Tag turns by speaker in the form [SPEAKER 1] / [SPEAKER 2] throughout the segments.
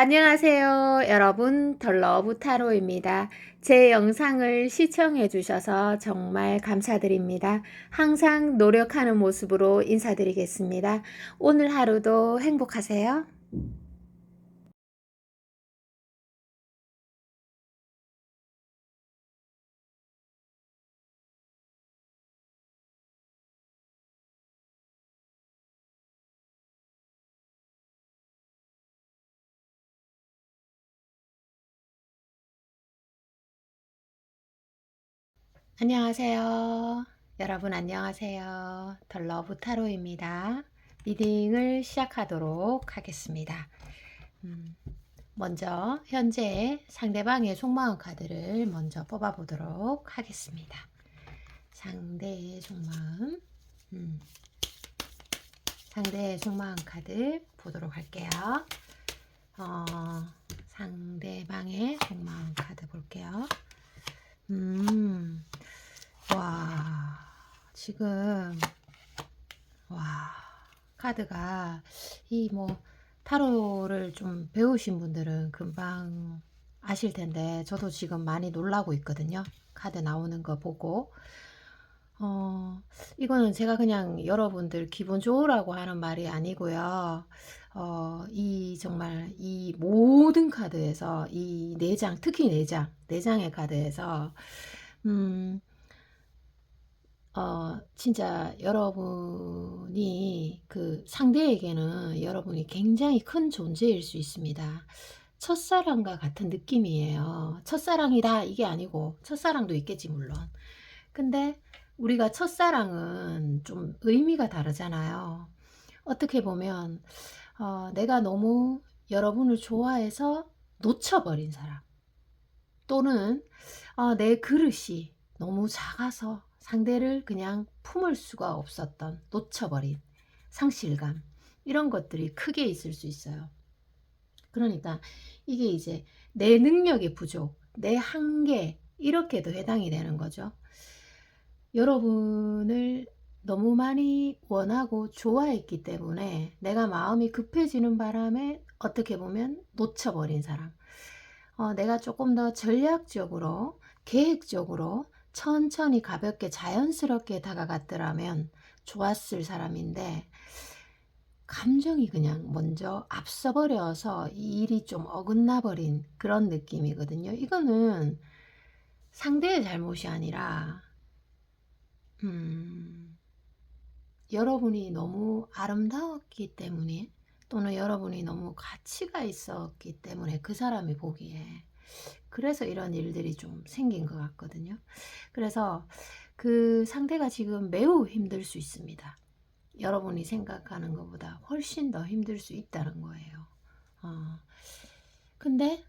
[SPEAKER 1] 안녕하세요. 여러분, 덜러브 타로입니다. 제 영상을 시청해 주셔서 정말 감사드립니다. 항상 노력하는 모습으로 인사드리겠습니다. 오늘 하루도 행복하세요. 안녕하세요. 여러분 안녕하세요. 덜러브 타로입니다. 리딩을 시작하도록 하겠습니다. 음, 먼저 현재 상대방의 속마음 카드를 먼저 뽑아보도록 하겠습니다. 상대의 속마음, 음, 상대의 속마음 카드 보도록 할게요. 어, 상대방의 속마음 카드 볼게요. 와, 지금, 와, 카드가, 타로를 좀 배우신 분들은 금방 아실 텐데, 저도 지금 많이 놀라고 있거든요. 카드 나오는 거 보고. 이거는 제가 그냥 여러분들 기분 좋으라고 하는 말이 아니고요. 정말 이 모든 카드에서 이 네 장, 특히 네 장의 카드에서, 음, 진짜 여러분이 그 상대에게는 여러분이 굉장히 큰 존재일 수 있습니다. 첫사랑과 같은 느낌이에요. 첫사랑이다 이게 아니고 첫사랑도 있겠지 물론. 근데 우리가 첫사랑은 좀 의미가 다르잖아요. 어떻게 보면 내가 너무 여러분을 좋아해서 놓쳐버린 사람 또는 내 그릇이 너무 작아서 상대를 그냥 품을 수가 없었던 놓쳐버린 상실감 이런 것들이 크게 있을 수 있어요. 그러니까 이게 이제 내 능력의 부족, 내 한계 이렇게도 해당이 되는 거죠. 여러분을 너무 많이 원하고 좋아했기 때문에 내가 마음이 급해지는 바람에 어떻게 보면 놓쳐버린 사람. 내가 조금 더 전략적으로, 계획적으로, 천천히 가볍게 자연스럽게 다가갔더라면 좋았을 사람인데, 감정이 그냥 먼저 앞서버려서 이 일이 좀 어긋나 버린 그런 느낌이거든요. 이거는 상대의 잘못이 아니라, 음, 여러분이 너무 아름다웠기 때문에 또는 여러분이 너무 가치가 있었기 때문에 그 사람이 보기에 그래서 이런 일들이 좀 생긴 것 같거든요. 그래서 그 상대가 지금 매우 힘들 수 있습니다. 여러분이 생각하는 것보다 훨씬 더 힘들 수 있다는 거예요. 어, 근데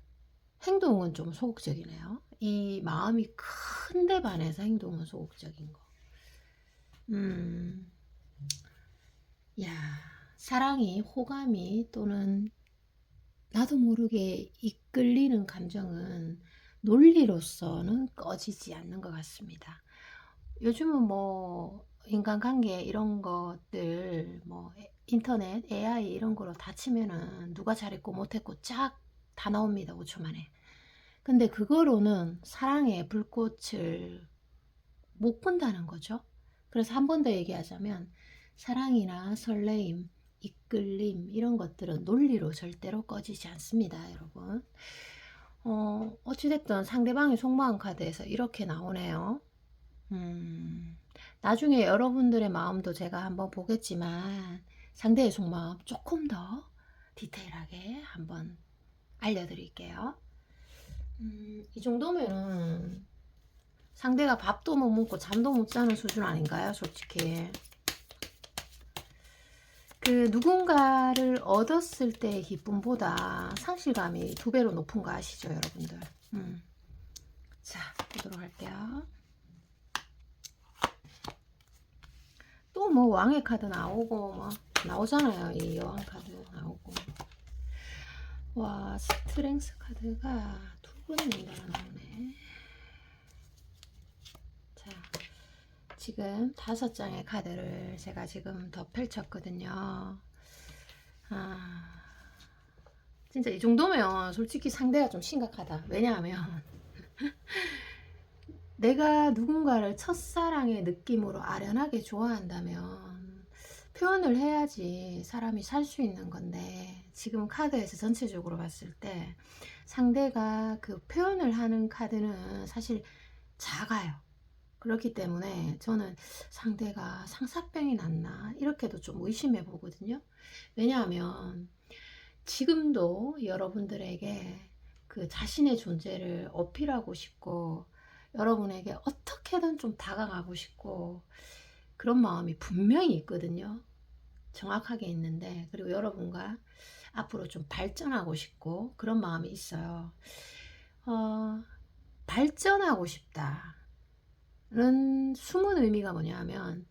[SPEAKER 1] 행동은 좀 소극적이네요. 이 마음이 큰데 반해서 행동은 소극적인 거. 음, 야, 사랑이, 호감이 또는 나도 모르게 이끌리는 감정은 논리로서는 꺼지지 않는 것 같습니다. 요즘은 뭐 인간관계 이런 것들 뭐 인터넷, AI 이런 거로 다 치면은 누가 잘했고 못했고 쫙 다 나옵니다. 5초 만에. 근데 그거로는 사랑의 불꽃을 못 본다는 거죠. 그래서 한 번 더 얘기하자면 사랑이나 설레임, 이끌림 이런 것들은 논리로 절대로 꺼지지 않습니다, 여러분. 어찌됐든 상대방의 속마음 카드에서 이렇게 나오네요. 나중에 여러분들의 마음도 제가 한번 보겠지만 상대의 속마음 조금 더 디테일하게 한번 알려드릴게요. 이 정도면은 상대가 밥도 못 먹고 잠도 못 자는 수준 아닌가요, 솔직히. 그 누군가를 얻었을 때의 기쁨보다 상실감이 두 배로 높은 거 아시죠, 여러분들? 자, 보도록 할게요. 또 뭐 왕의 카드 나오고 뭐 나오잖아요. 이 여왕 카드 나오고. 와, 스트렝스 카드가 두 번이나 나오네. 자, 지금 5장의 카드를 제가 지금 더 펼쳤거든요. 아, 진짜 이 정도면 솔직히 상대가 좀 심각하다. 왜냐하면 내가 누군가를 첫사랑의 느낌으로 아련하게 좋아한다면 표현을 해야지 사람이 살 수 있는 건데, 지금 카드에서 전체적으로 봤을 때 상대가 그 표현을 하는 카드는 사실 작아요. 그렇기 때문에 저는 상대가 상사병이 났나 이렇게도 좀 의심해 보거든요. 왜냐하면 지금도 여러분들에게 그 자신의 존재를 어필하고 싶고, 여러분에게 어떻게든 좀 다가가고 싶고, 그런 마음이 분명히 있거든요. 정확하게 있는데, 그리고 여러분과 앞으로 좀 발전하고 싶고 그런 마음이 있어요. 발전하고 싶다는 숨은 의미가 뭐냐면,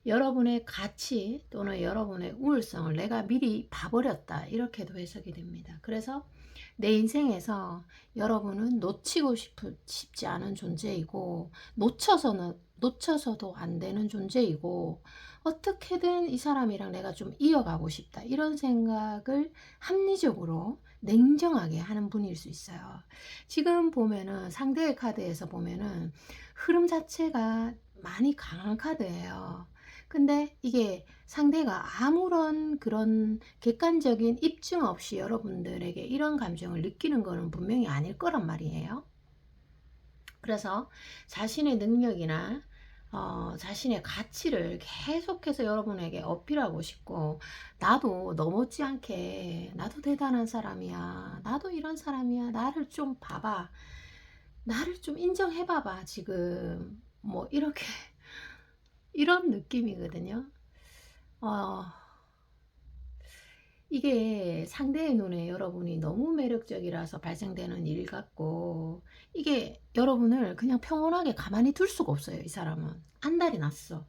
[SPEAKER 1] 여러분의 가치 또는 여러분의 우월성을 내가 미리 봐버렸다, 이렇게도 해석이 됩니다. 그래서 내 인생에서 여러분은 놓치고 싶지 않은 존재이고, 놓쳐서도 안 되는 존재이고, 어떻게든 이 사람이랑 내가 좀 이어가고 싶다, 이런 생각을 합리적으로 냉정하게 하는 분일 수 있어요. 지금 보면은 상대의 카드에서 보면은 흐름 자체가 많이 강한 카드예요. 근데 이게 상대가 아무런 그런 객관적인 입증 없이 여러분들에게 이런 감정을 느끼는 거는 분명히 아닐 거란 말이에요. 그래서 자신의 능력이나 자신의 가치를 계속해서 여러분에게 어필하고 싶고, 나도 너 못지않게 나도 대단한 사람이야, 나도 이런 사람이야, 나를 좀 봐봐, 나를 좀 인정해봐봐, 지금 뭐 이렇게 이런 느낌이거든요. 어, 이게 상대의 눈에 여러분이 너무 매력적이라서 발생되는 일 같고, 이게 여러분을 그냥 평온하게 가만히 둘 수가 없어요. 이 사람은 안달이 났어.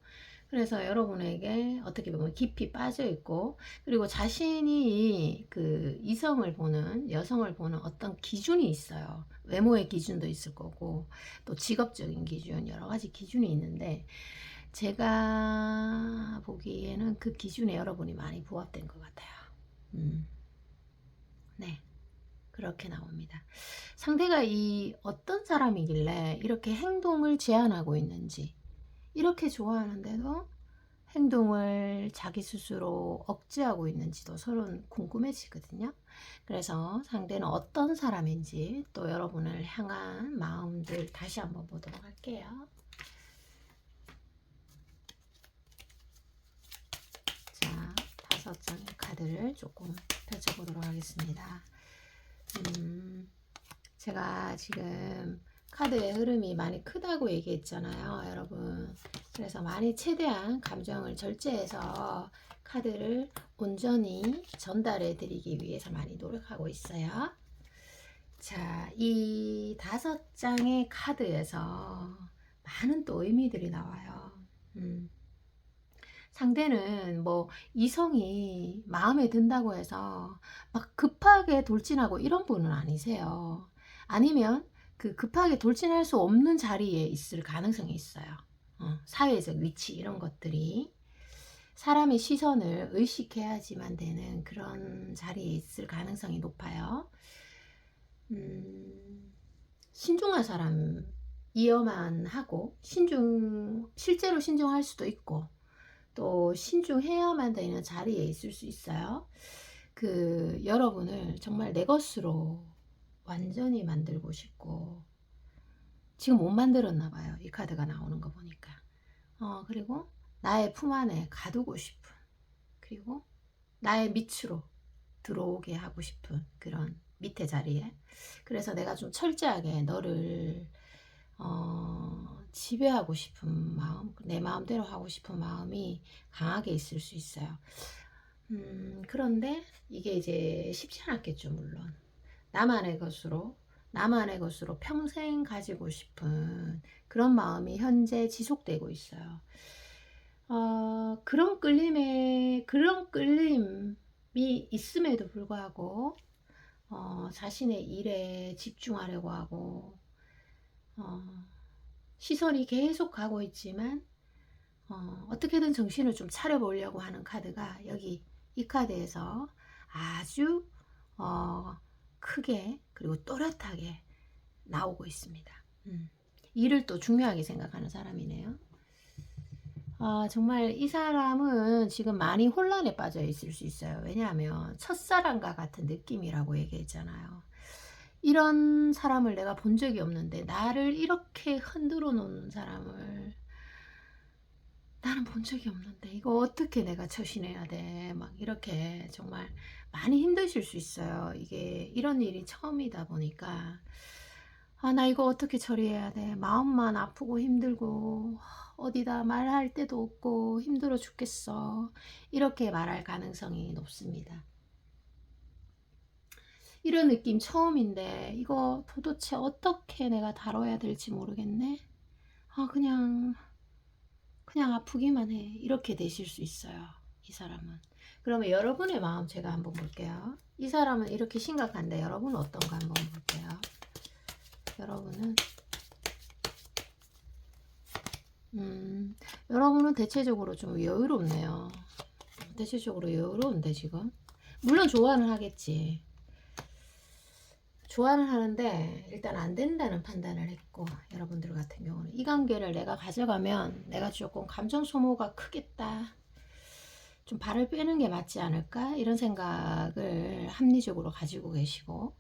[SPEAKER 1] 그래서 여러분에게 어떻게 보면 깊이 빠져 있고, 그리고 자신이 그 이성을 보는, 여성을 보는 어떤 기준이 있어요. 외모의 기준도 있을 거고, 또 직업적인 기준, 여러 가지 기준이 있는데, 제가 보기에는 그 기준에 여러분이 많이 부합된 것 같아요. 네, 그렇게 나옵니다. 상대가 이 어떤 사람이길래 이렇게 행동을 제한하고 있는지, 이렇게 좋아하는데도 행동을 자기 스스로 억제하고 있는지도 서로 궁금해지거든요. 그래서 상대는 어떤 사람인지, 또 여러분을 향한 마음들 다시 한번 보도록 할게요. 자, 5장의 카드를 조금 펼쳐보도록 하겠습니다. 제가 지금 카드의 흐름이 많이 크다고 얘기했잖아요, 여러분. 그래서 많이 최대한 감정을 절제해서 카드를 온전히 전달해 드리기 위해서 많이 노력하고 있어요. 자, 이 5장의 카드에서 많은 또 의미들이 나와요. 상대는 뭐 이성이 마음에 든다고 해서 막 급하게 돌진하고 이런 분은 아니세요. 아니면 그 급하게 돌진할 수 없는 자리에 있을 가능성이 있어요. 사회적 위치 이런 것들이 사람의 시선을 의식해야지만 되는 그런 자리에 있을 가능성이 높아요. 신중한 사람이어만 하고, 실제로 신중할 수도 있고, 또 신중해야만 되는 자리에 있을 수 있어요. 그 여러분을 정말 내 것으로 완전히 만들고 싶고, 지금 못 만들었나 봐요. 이 카드가 나오는 거 보니까. 그리고 나의 품 안에 가두고 싶은, 그리고 나의 밑으로 들어오게 하고 싶은 그런 밑에 자리에. 그래서 내가 좀 철저하게 너를 지배하고 싶은 마음, 내 마음대로 하고 싶은 마음이 강하게 있을 수 있어요. 그런데 이게 이제 쉽지 않았겠죠, 물론. 나만의 것으로 평생 가지고 싶은 그런 마음이 현재 지속되고 있어요. 그런 끌림이 있음에도 불구하고 자신의 일에 집중하려고 하고, 시선이 계속 가고 있지만 어떻게든 정신을 좀 차려보려고 하는 카드가 여기 이 카드에서 아주 크게 그리고 또렷하게 나오고 있습니다. 일을 또 중요하게 생각하는 사람이네요. 아, 정말 이 사람은 지금 많이 혼란에 빠져 있을 수 있어요. 왜냐하면 첫사랑과 같은 느낌이라고 얘기했잖아요. 이런 사람을 내가 본 적이 없는데 나를 이렇게 흔들어 놓는 사람을 나는 본 적이 없는데 이거 어떻게 내가 처신해야 돼? 막 이렇게 정말 많이 힘드실 수 있어요. 이게 이런 일이 처음이다 보니까 아, 나 이거 어떻게 처리해야 돼? 마음만 아프고 힘들고 어디다 말할 데도 없고 힘들어 죽겠어. 이렇게 말할 가능성이 높습니다. 이런 느낌 처음인데 이거 도대체 어떻게 내가 다뤄야 될지 모르겠네. 아, 그냥 아프기만 해. 이렇게 되실 수 있어요. 이 사람은. 그러면 여러분의 마음 제가 한번 볼게요. 이 사람은 이렇게 심각한데 여러분은 어떤가 한번 볼게요. 여러분은 대체적으로 좀 여유롭네요. 대체적으로 여유로운데 지금. 물론 좋아는 하겠지. 좋아는 하는데 일단 안 된다는 판단을 했고, 여러분들 같은 경우는 이 관계를 내가 가져가면 내가 조금 감정 소모가 크겠다, 좀 발을 빼는 게 맞지 않을까, 이런 생각을 합리적으로 가지고 계시고,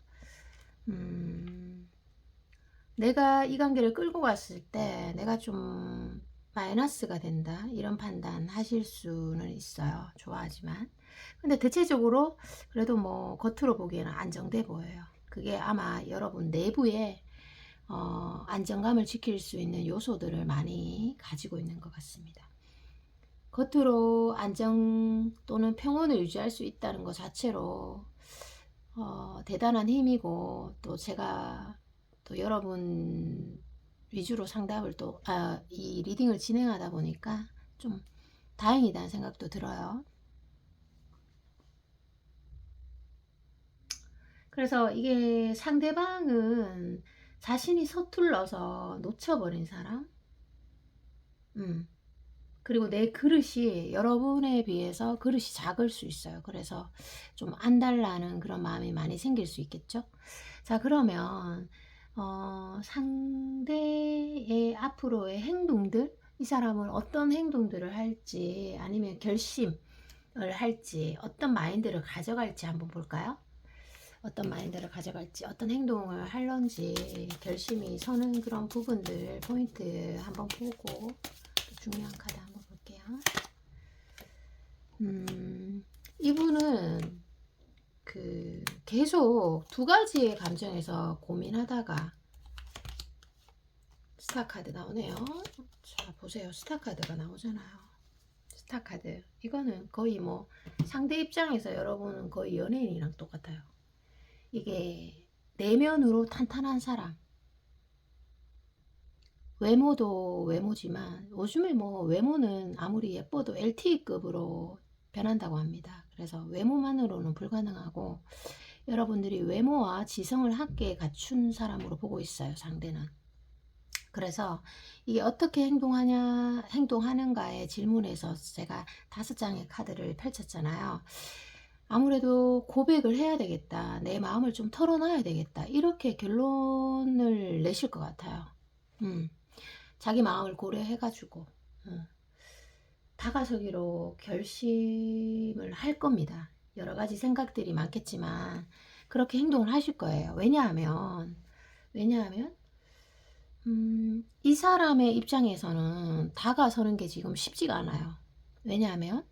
[SPEAKER 1] 내가 이 관계를 끌고 갔을 때 내가 좀 마이너스가 된다, 이런 판단 하실 수는 있어요. 좋아하지만. 근데 대체적으로 그래도 뭐 겉으로 보기에는 안정돼 보여요. 그게 아마 여러분 내부에 안정감을 지킬 수 있는 요소들을 많이 가지고 있는 것 같습니다. 겉으로 안정 또는 평온을 유지할 수 있다는 것 자체로 대단한 힘이고, 또 제가 또 여러분 위주로 상담을 이 리딩을 진행하다 보니까 좀 다행이다는 생각도 들어요. 그래서 이게 상대방은 자신이 서툴러서 놓쳐버린 사람, 그리고 내 그릇이 여러분에 비해서 그릇이 작을 수 있어요. 그래서 좀 안달나는 그런 마음이 많이 생길 수 있겠죠. 자, 그러면 상대의 앞으로의 행동들, 이 사람은 어떤 행동들을 할지, 아니면 결심을 할지, 어떤 마인드를 가져갈지 한번 볼까요? 어떤 마인드를 가져갈지, 어떤 행동을 할런지 결심이 서는 그런 부분들, 포인트 한번 보고, 중요한 카드 한번 볼게요. 이분은 계속 두 가지의 감정에서 고민하다가 스타카드 나오네요. 자, 보세요. 스타카드가 나오잖아요. 스타카드. 이거는 거의 뭐 상대 입장에서 여러분은 거의 연예인이랑 똑같아요. 이게 내면으로 탄탄한 사람. 외모도 외모지만 요즘에 뭐 외모는 아무리 예뻐도 LTE급으로 변한다고 합니다. 그래서 외모만으로는 불가능하고, 여러분들이 외모와 지성을 함께 갖춘 사람으로 보고 있어요, 상대는. 그래서 이게 어떻게 행동하는가의 질문에서 제가 5장의 카드를 펼쳤잖아요. 아무래도 고백을 해야 되겠다, 내 마음을 좀 털어놔야 되겠다, 이렇게 결론을 내실 것 같아요. 자기 마음을 고려해가지고 다가서기로 결심을 할 겁니다. 여러 가지 생각들이 많겠지만 그렇게 행동을 하실 거예요. 왜냐하면 이 사람의 입장에서는 다가서는 게 지금 쉽지가 않아요. 왜냐하면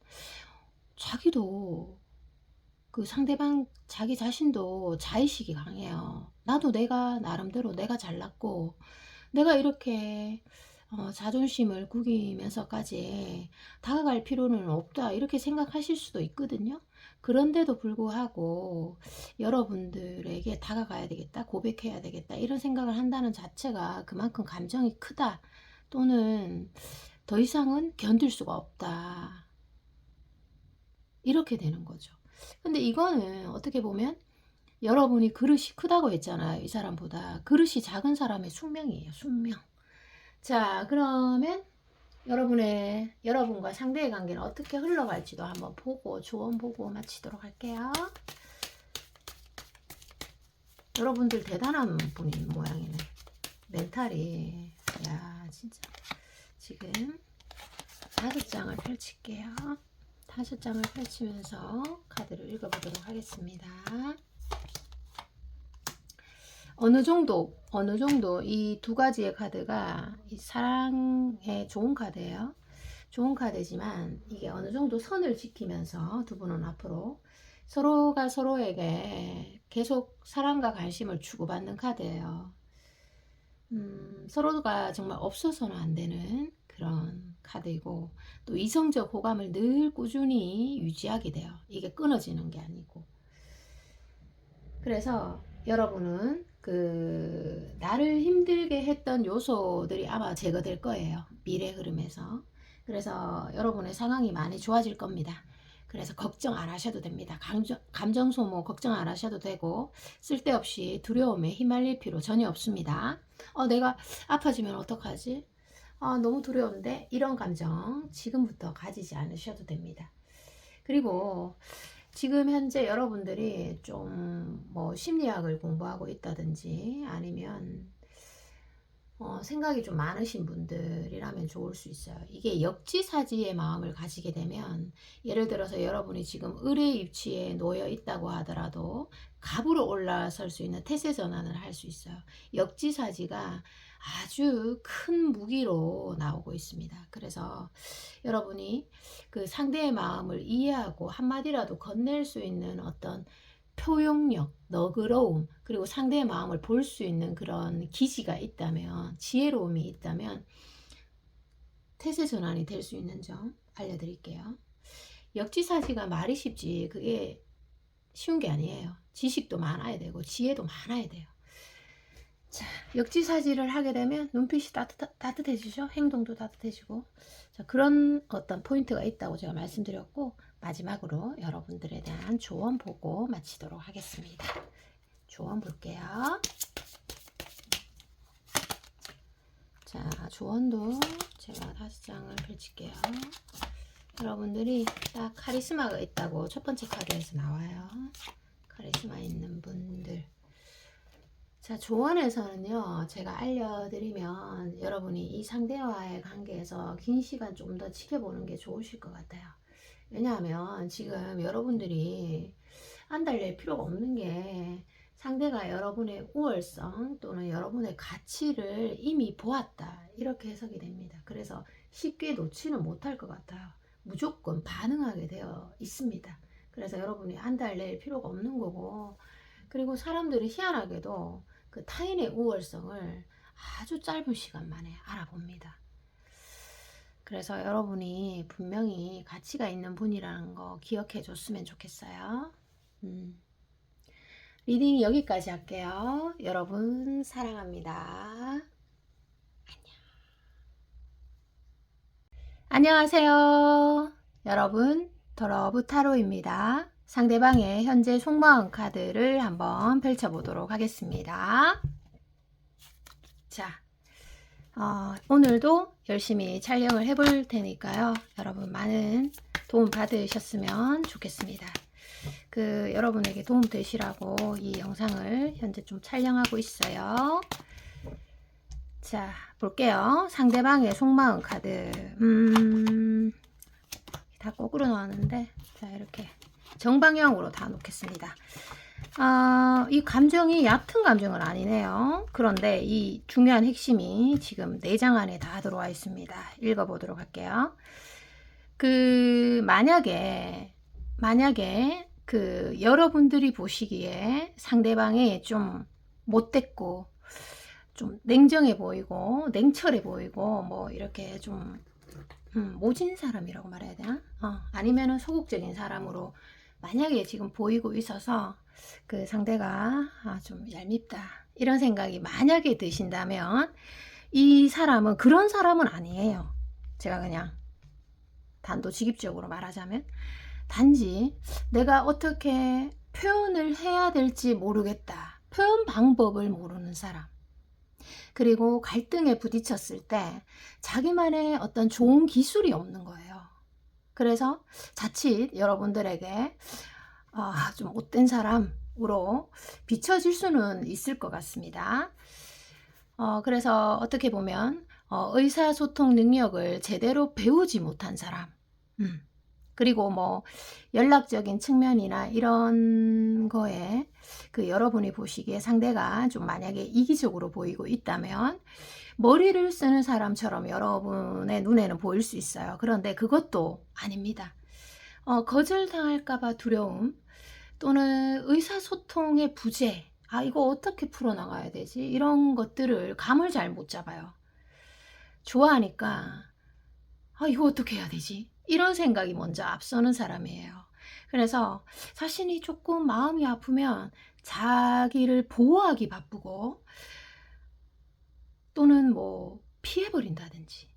[SPEAKER 1] 자기도, 그 상대방 자기 자신도 자의식이 강해요. 나도 내가 나름대로 내가 잘났고 내가 이렇게 자존심을 구기면서까지 다가갈 필요는 없다, 이렇게 생각하실 수도 있거든요. 그런데도 불구하고 여러분들에게 다가가야 되겠다, 고백해야 되겠다, 이런 생각을 한다는 자체가 그만큼 감정이 크다, 또는 더 이상은 견딜 수가 없다, 이렇게 되는 거죠. 근데 이거는 어떻게 보면 여러분이 그릇이 크다고 했잖아요. 이 사람보다 그릇이 작은 사람의 숙명이에요. 숙명. 자, 그러면 여러분과 상대의 관계는 어떻게 흘러갈지도 한번 보고 조언 보고 마치도록 할게요. 여러분들 대단한 분인 모양이네. 멘탈이. 야, 진짜. 지금 5장을 펼칠게요. 5장을 펼치면서 카드를 읽어보도록 하겠습니다. 어느 정도 이 두 가지의 카드가 이 사랑에 좋은 카드예요. 좋은 카드지만 이게 어느 정도 선을 지키면서 두 분은 앞으로 서로가 서로에게 계속 사랑과 관심을 주고받는 카드예요. 서로가 정말 없어서는 안 되는 그런 카드이고, 또 이성적 호감을 늘 꾸준히 유지하게 돼요. 이게 끊어지는 게 아니고. 그래서 여러분은 그 나를 힘들게 했던 요소들이 아마 제거될 거예요. 미래 흐름에서. 그래서 여러분의 상황이 많이 좋아질 겁니다. 그래서 걱정 안 하셔도 됩니다. 감정 소모 걱정 안 하셔도 되고, 쓸데없이 두려움에 휘말릴 필요 전혀 없습니다. 내가 아파지면 어떡하지? 너무 두려운데? 이런 감정 지금부터 가지지 않으셔도 됩니다. 그리고 지금 현재 여러분들이 좀 뭐 심리학을 공부하고 있다든지 아니면 생각이 좀 많으신 분들이라면 좋을 수 있어요. 이게 역지사지의 마음을 가지게 되면, 예를 들어서 여러분이 지금 을의 위치에 놓여 있다고 하더라도 갑으로 올라설 수 있는 태세 전환을 할 수 있어요. 역지사지가 아주 큰 무기로 나오고 있습니다. 그래서 여러분이 그 상대의 마음을 이해하고 한마디라도 건넬 수 있는 어떤 표현력, 너그러움, 그리고 상대의 마음을 볼 수 있는 그런 기지가 있다면, 지혜로움이 있다면 태세 전환이 될 수 있는 점 알려드릴게요. 역지사지가 말이 쉽지 그게 쉬운 게 아니에요. 지식도 많아야 되고 지혜도 많아야 돼요. 자, 역지사지를 하게 되면 눈빛이 따뜻해지죠. 행동도 따뜻해지고. 자, 그런 어떤 포인트가 있다고 제가 말씀드렸고, 마지막으로 여러분들에 대한 조언 보고 마치도록 하겠습니다. 조언 볼게요. 자, 조언도 제가 5장을 펼칠게요. 여러분들이 딱 카리스마가 있다고 첫 번째 카드에서 나와요. 카리스마 있는 분들. 자, 조언에서는요, 제가 알려드리면 여러분이 이 상대와의 관계에서 긴 시간 좀 더 지켜보는 게 좋으실 것 같아요. 왜냐하면 지금 여러분들이 안달낼 필요가 없는 게, 상대가 여러분의 우월성 또는 여러분의 가치를 이미 보았다, 이렇게 해석이 됩니다. 그래서 쉽게 놓지는 못할 것 같아요. 무조건 반응하게 되어 있습니다. 그래서 여러분이 안달낼 필요가 없는 거고, 그리고 사람들이 희한하게도 그 타인의 우월성을 아주 짧은 시간 만에 알아봅니다. 그래서 여러분이 분명히 가치가 있는 분이라는 거 기억해 줬으면 좋겠어요. 리딩 여기까지 할게요. 여러분 사랑합니다. 안녕하세요. 여러분, 더러브 타로입니다. 상대방의 현재 속마음 카드를 한번 펼쳐보도록 하겠습니다. 자, 오늘도 열심히 촬영을 해볼 테니까요. 여러분 많은 도움 받으셨으면 좋겠습니다. 여러분에게 도움 되시라고 이 영상을 현재 좀 촬영하고 있어요. 자, 볼게요. 상대방의 속마음 카드. 다 거꾸로 나왔는데, 자, 이렇게 정방향으로 다 놓겠습니다. 이 감정이 얕은 감정은 아니네요. 그런데 이 중요한 핵심이 지금 4장 안에 다 들어와 있습니다. 읽어보도록 할게요. 만약에 여러분들이 보시기에 상대방이 좀 못됐고 좀 냉정해 보이고 냉철해 보이고 뭐 이렇게 좀 모진 사람이라고 말해야 되나? 아니면은 소극적인 사람으로 만약에 지금 보이고 있어서 그 상대가 좀 얄밉다 이런 생각이 만약에 드신다면, 이 사람은 그런 사람은 아니에요. 제가 그냥 단도직입적으로 말하자면, 단지 내가 어떻게 표현을 해야 될지 모르겠다, 표현 방법을 모르는 사람, 그리고 갈등에 부딪혔을 때 자기만의 어떤 좋은 기술이 없는 거예요. 그래서 자칫 여러분들에게 좀 못된 사람, 비춰질 수는 있을 것 같습니다. 그래서 어떻게 보면 의사소통 능력을 제대로 배우지 못한 사람, 그리고 뭐 연락적인 측면이나 이런 거에 여러분이 보시기에 상대가 좀 만약에 이기적으로 보이고 있다면 머리를 쓰는 사람처럼 여러분의 눈에는 보일 수 있어요. 그런데 그것도 아닙니다. 거절당할까봐 두려움, 또는 의사소통의 부재, 이거 어떻게 풀어나가야 되지? 이런 것들을 감을 잘 못 잡아요. 좋아하니까 이거 어떻게 해야 되지? 이런 생각이 먼저 앞서는 사람이에요. 그래서 자신이 조금 마음이 아프면 자기를 보호하기 바쁘고, 또는 뭐 피해버린다든지,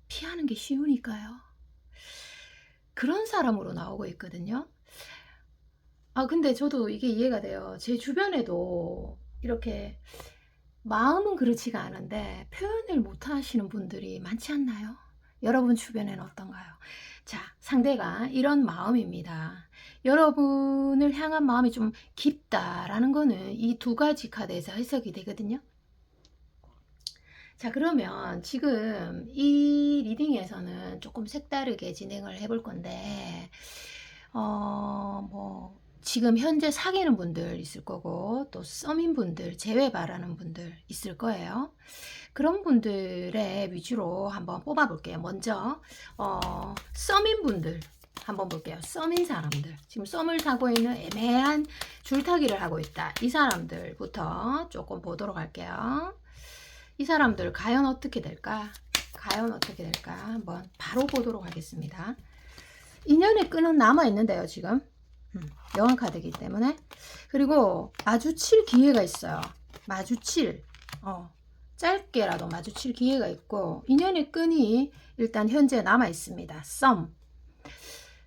[SPEAKER 1] 피하는 게 쉬우니까요. 그런 사람으로 나오고 있거든요. 근데 저도 이게 이해가 돼요. 제 주변에도 이렇게 마음은 그렇지가 않은데 표현을 못 하시는 분들이 많지 않나요? 여러분 주변에는 어떤가요? 자, 상대가 이런 마음입니다. 여러분을 향한 마음이 좀 깊다라는 거는 이 두 가지 카드에서 해석이 되거든요. 자, 그러면 지금 이 리딩에서는 조금 색다르게 진행을 해볼 건데, 뭐 지금 현재 사귀는 분들 있을 거고, 또 썸인 분들, 재회 바라는 분들 있을 거예요. 그런 분들의 위주로 한번 뽑아 볼게요. 먼저 썸인 분들 한번 볼게요. 썸인 사람들, 지금 썸을 타고 있는 애매한 줄타기를 하고 있다, 이 사람들부터 조금 보도록 할게요. 이 사람들 과연 어떻게 될까? 과연 어떻게 될까? 한번 바로 보도록 하겠습니다. 인연의 끈은 남아있는데요, 지금. 여왕 카드이기 때문에. 그리고 마주칠 기회가 있어요. 마주칠. 짧게라도 마주칠 기회가 있고, 인연의 끈이 일단 현재 남아있습니다.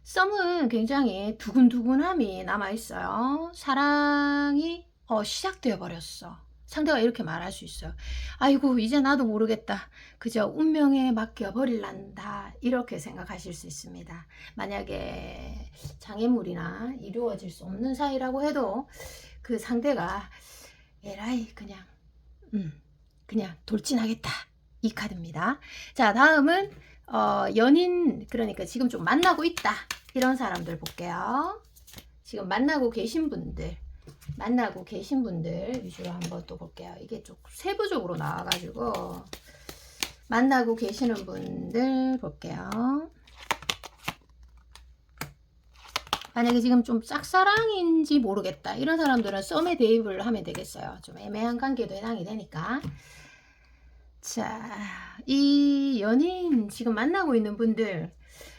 [SPEAKER 1] 썸은 굉장히 두근두근함이 남아있어요. 사랑이 시작되어 버렸어. 상대가 이렇게 말할 수 있어요. 아이고, 이제 나도 모르겠다, 그저 운명에 맡겨버릴란다, 이렇게 생각하실 수 있습니다. 만약에 장애물이나 이루어질 수 없는 사이라고 해도 그 상대가 에라이 그냥 돌진하겠다, 이 카드입니다. 자, 다음은 연인, 그러니까 지금 좀 만나고 있다, 이런 사람들 볼게요. 지금 만나고 계신 분들 위주로 한번 또 볼게요. 이게 좀 세부적으로 나와가지고 만나고 계시는 분들 볼게요. 만약에 지금 좀 짝사랑인지 모르겠다, 이런 사람들은 썸에 대입을 하면 되겠어요. 좀 애매한 관계도 해당이 되니까. 자, 이 연인 지금 만나고 있는 분들,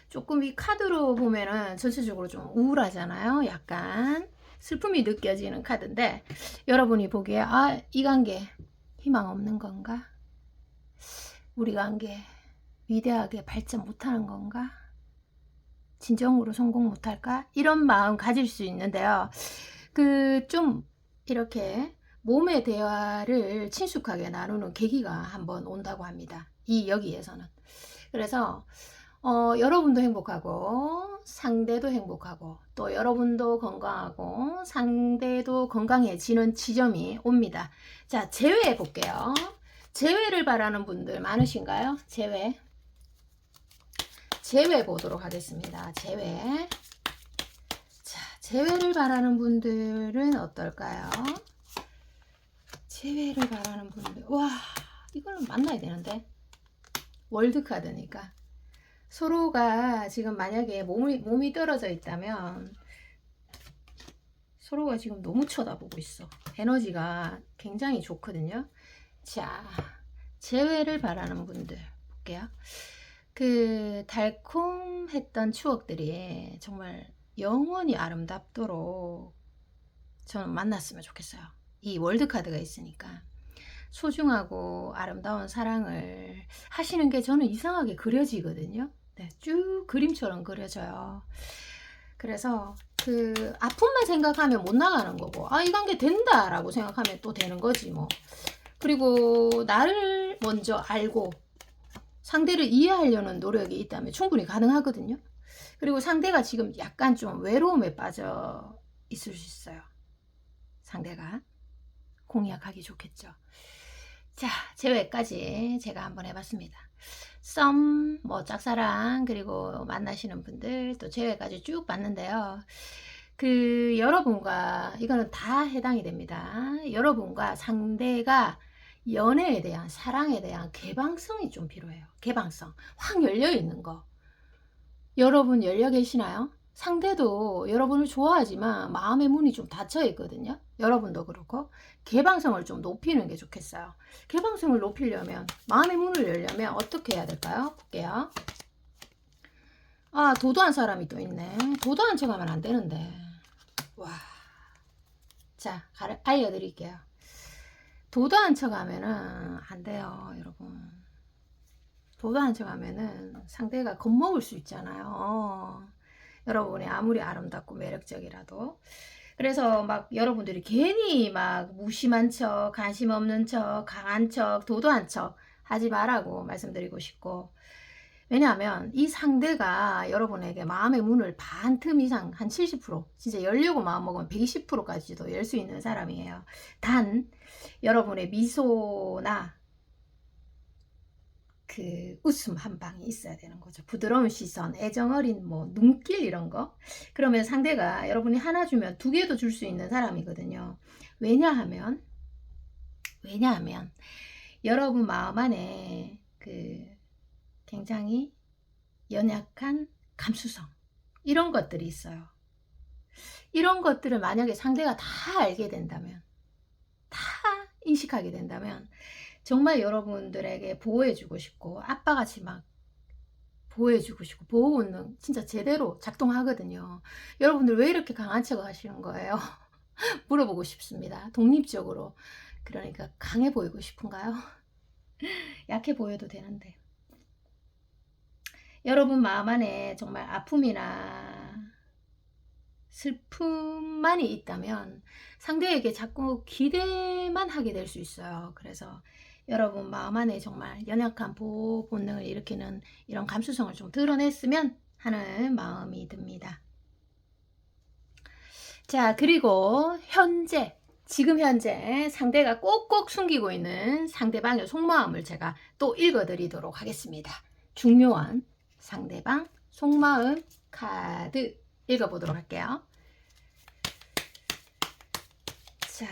[SPEAKER 1] 조금 이 카드로 보면은 전체적으로 좀 우울하잖아요. 약간 슬픔이 느껴지는 카드인데, 여러분이 보기에 이 관계 희망 없는 건가? 우리 관계 위대하게 발전 못하는 건가? 진정으로 성공 못할까? 이런 마음 가질 수 있는데요. 좀 이렇게 몸의 대화를 친숙하게 나누는 계기가 한번 온다고 합니다. 여기에서는. 그래서 여러분도 행복하고 상대도 행복하고 또 여러분도 건강하고 상대도 건강해지는 지점이 옵니다. 자, 재회 볼게요. 재회를 바라는 분들 많으신가요? 재회 보도록 하겠습니다. 재회. 자, 재회를 바라는 분들은 어떨까요? 재회를 바라는 분들, 와, 이거는 만나야 되는데. 월드 카드니까. 서로가 지금 만약에 몸이 떨어져 있다면 서로가 지금 너무 쳐다보고 있어. 에너지가 굉장히 좋거든요. 자, 재회를 바라는 분들 볼게요. 달콤했던 추억들이 정말 영원히 아름답도록 저는 만났으면 좋겠어요. 이 월드 카드가 있으니까. 소중하고 아름다운 사랑을 하시는 게 저는 이상하게 그려지거든요. 네, 쭉 그림처럼 그려져요. 그래서 아픔만 생각하면 못 나가는 거고, 이 관계 된다라고 생각하면 또 되는 거지 뭐. 그리고 나를 먼저 알고 상대를 이해하려는 노력이 있다면 충분히 가능하거든요. 그리고 상대가 지금 약간 좀 외로움에 빠져 있을 수 있어요. 상대가 공략하기 좋겠죠. 자, 제외까지 제가 한번 해봤습니다. 썸, 뭐 짝사랑, 그리고 만나시는 분들 또 제외까지 쭉 봤는데요. 여러분과 이거는 다 해당이 됩니다. 여러분과 상대가 연애에 대한, 사랑에 대한 개방성이 좀 필요해요. 개방성, 확 열려 있는 거. 여러분 열려 계시나요? 상대도 여러분을 좋아하지만 마음의 문이 좀 닫혀 있거든요. 여러분도 그렇고 개방성을 좀 높이는 게 좋겠어요. 개방성을 높이려면, 마음의 문을 열려면 어떻게 해야 될까요? 볼게요. 아, 도도한 사람이 또 있네. 도도한 척 하면 안 되는데. 와. 자, 알려드릴게요. 도도한 척 하면은 안 돼요, 여러분. 도도한 척 하면은 상대가 겁먹을 수 있잖아요. 여러분이 아무리 아름답고 매력적이라도. 그래서 막 여러분들이 괜히 막 무심한 척, 관심 없는 척, 강한 척, 도도한 척 하지 말라고 말씀드리고 싶고, 왜냐하면 이 상대가 여러분에게 마음의 문을 반 틈 이상, 한 70%, 진짜 열려고 마음먹으면 120%까지도 열 수 있는 사람이에요. 단 여러분의 미소나 웃음 한 방이 있어야 되는 거죠. 부드러운 시선, 애정어린 뭐 눈길 이런 거. 그러면 상대가 여러분이 하나 주면 두 개도 줄 수 있는 사람이거든요. 왜냐하면 여러분 마음 안에 굉장히 연약한 감수성, 이런 것들이 있어요. 이런 것들을 만약에 상대가 다 알게 된다면, 다 인식하게 된다면 정말 여러분들에게 보호해주고 싶고, 아빠같이 막 보호해주고 싶고, 보호 본능 진짜 제대로 작동하거든요. 여러분들 왜 이렇게 강한 척을 하시는 거예요? 물어보고 싶습니다. 독립적으로. 그러니까 강해 보이고 싶은가요? 약해 보여도 되는데. 여러분 마음 안에 정말 아픔이나 슬픔만이 있다면 상대에게 자꾸 기대만 하게 될 수 있어요. 그래서 여러분 마음 안에 정말 연약한 보호 본능을 일으키는 이런 감수성을 좀 드러냈으면 하는 마음이 듭니다. 자, 그리고 지금 현재 상대가 꼭꼭 숨기고 있는 상대방의 속마음을 제가 또 읽어드리도록 하겠습니다. 중요한 상대방 속마음 카드 읽어보도록 할게요. 자,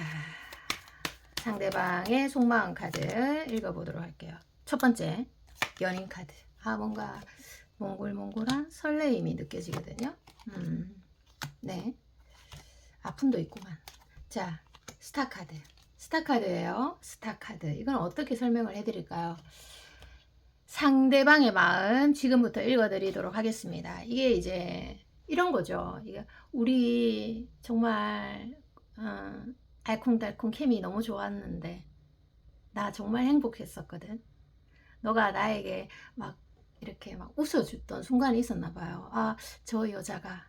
[SPEAKER 1] 상대방의 속마음 카드 읽어보도록 할게요. 첫 번째, 연인 카드. 아, 뭔가 몽골몽골한 설레임이 느껴지거든요. 네, 아픔도 있구만. 자, 스타 카드. 스타 카드예요. 스타 카드. 이건 어떻게 설명을 해드릴까요? 상대방의 마음 지금부터 읽어드리도록 하겠습니다. 이게 이제 이런 거죠. 이게 우리 정말 알콩달콩 케미 너무 좋았는데 나 정말 행복했었거든. 너가 나에게 막 이렇게 막 웃어줬던 순간이 있었나 봐요. 아, 저 여자가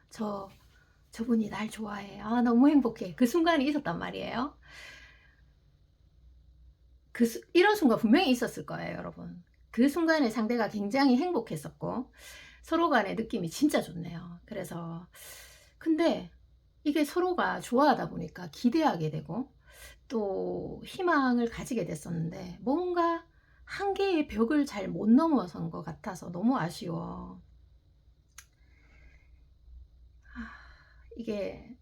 [SPEAKER 1] 저분이 날 좋아해. 아, 너무 행복해. 그 순간이 있었단 말이에요. 이런 순간 분명히 있었을 거예요, 여러분. 그 순간에 상대가 굉장히 행복했었고 서로 간의 느낌이 진짜 좋네요. 그래서 근데 이게 서로가 좋아하다 보니까 기대하게 되고 또 희망을 가지게 됐었는데 뭔가 한계의 벽을 잘 못 넘어선 것 같아서 너무 아쉬워. 이게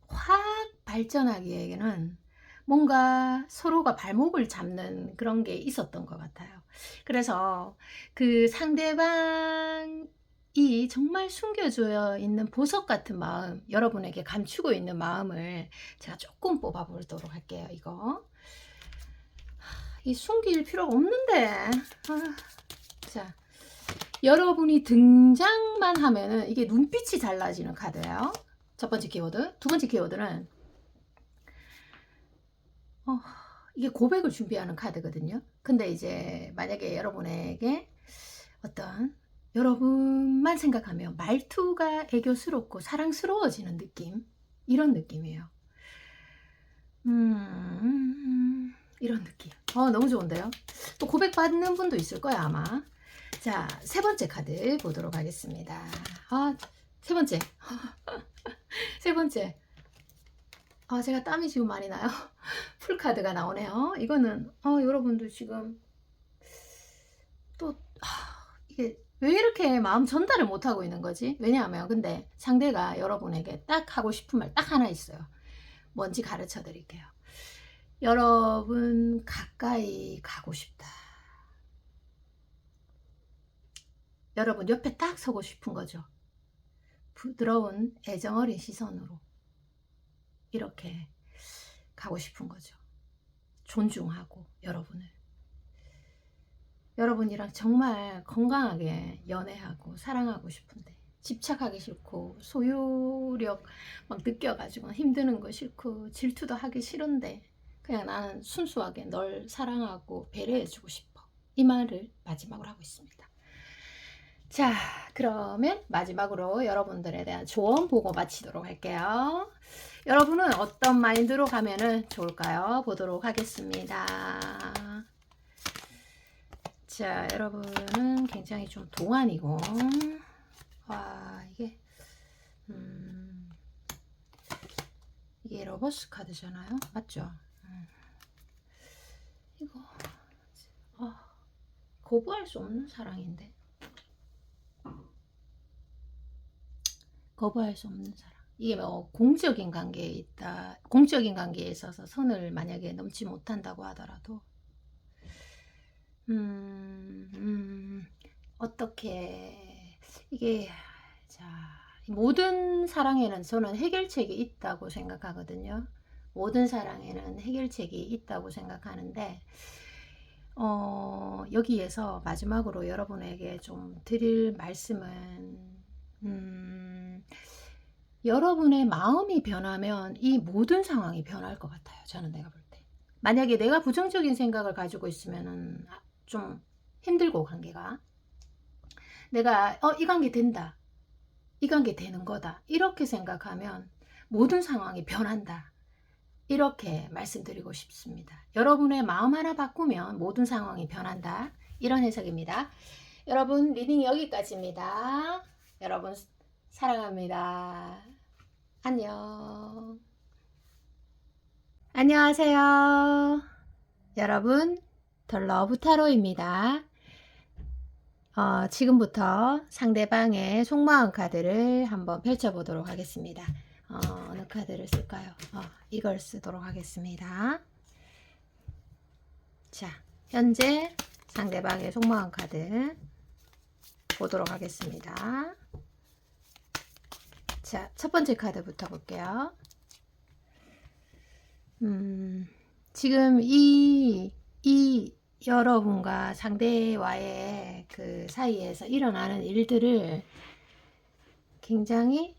[SPEAKER 1] 확 발전하기에는 뭔가 서로가 발목을 잡는 그런 게 있었던 것 같아요. 그래서 그 상대방이 정말 숨겨져 있는 보석 같은 마음, 여러분에게 감추고 있는 마음을 제가 조금 뽑아 보도록 할게요. 이 숨길 필요가 없는데. 자, 여러분이 등장만 하면은 이게 눈빛이 달라지는 카드예요. 첫 번째 키워드. 두 번째 키워드는 이게 고백을 준비하는 카드거든요. 근데 이제 만약에 여러분에게 어떤 여러분만 생각하면 말투가 애교스럽고 사랑스러워지는 느낌, 이런 느낌이에요. 이런 느낌. 너무 좋은데요. 또 고백 받는 분도 있을 거야 아마. 자, 세 번째 카드 보도록 하겠습니다. 세 번째 세 번째 제가 땀이 지금 많이 나요. 풀카드가 나오네요. 이거는 여러분들 지금 또 이게 왜 이렇게 마음 전달을 못하고 있는 거지? 왜냐하면 근데 상대가 여러분에게 딱 하고 싶은 말 딱 하나 있어요. 뭔지 가르쳐 드릴게요. 여러분 가까이 가고 싶다. 여러분 옆에 딱 서고 싶은 거죠. 부드러운 애정어린 시선으로 이렇게 가고 싶은 거죠. 존중하고 여러분이랑 정말 건강하게 연애하고 사랑하고 싶은데 집착하기 싫고 소유력 막 느껴가지고 힘드는 거 싫고 질투도 하기 싫은데 그냥 나는 순수하게 널 사랑하고 배려해주고 싶어. 이 말을 마지막으로 하고 있습니다. 자, 그러면 마지막으로 여러분들에 대한 조언 보고 마치도록 할게요. 여러분은 어떤 마인드로 가면은 좋을까요? 보도록 하겠습니다. 자, 여러분은 굉장히 좀 동안이고, 이게 러버스 카드잖아요. 맞죠? 이거 거부할 수 없는 사랑인데. 거부할 수 없는 사랑. 이게 뭐 공적인 관계에 있다. 공적인 관계에 있어서 선을 만약에 넘지 못한다고 하더라도 어떻게 이게 자 모든 사랑에는 저는 해결책이 있다고 생각하거든요. 모든 사랑에는 해결책이 있다고 생각하는데 여기에서 마지막으로 여러분에게 좀 드릴 말씀은 여러분의 마음이 변하면 이 모든 상황이 변할 것 같아요. 저는 내가 볼 때. 만약에 내가 부정적인 생각을 가지고 있으면은 좀 힘들고 관계가 내가 이 관계 된다. 이 관계 되는 거다. 이렇게 생각하면 모든 상황이 변한다. 이렇게 말씀드리고 싶습니다. 여러분의 마음 하나 바꾸면 모든 상황이 변한다. 이런 해석입니다. 여러분 리딩 여기까지입니다. 여러분 사랑합니다. 안녕. 안녕하세요. 여러분 더 러브 타로입니다. 지금부터 상대방의 속마음 카드를 한번 펼쳐보도록 하겠습니다. 어느 카드를 쓸까요? 이걸 쓰도록 하겠습니다. 자, 현재 상대방의 속마음 카드 보도록 하겠습니다. 자, 첫 번째 카드부터 볼게요. 지금 이 여러분과 상대와의 그 사이에서 일어나는 일들을 굉장히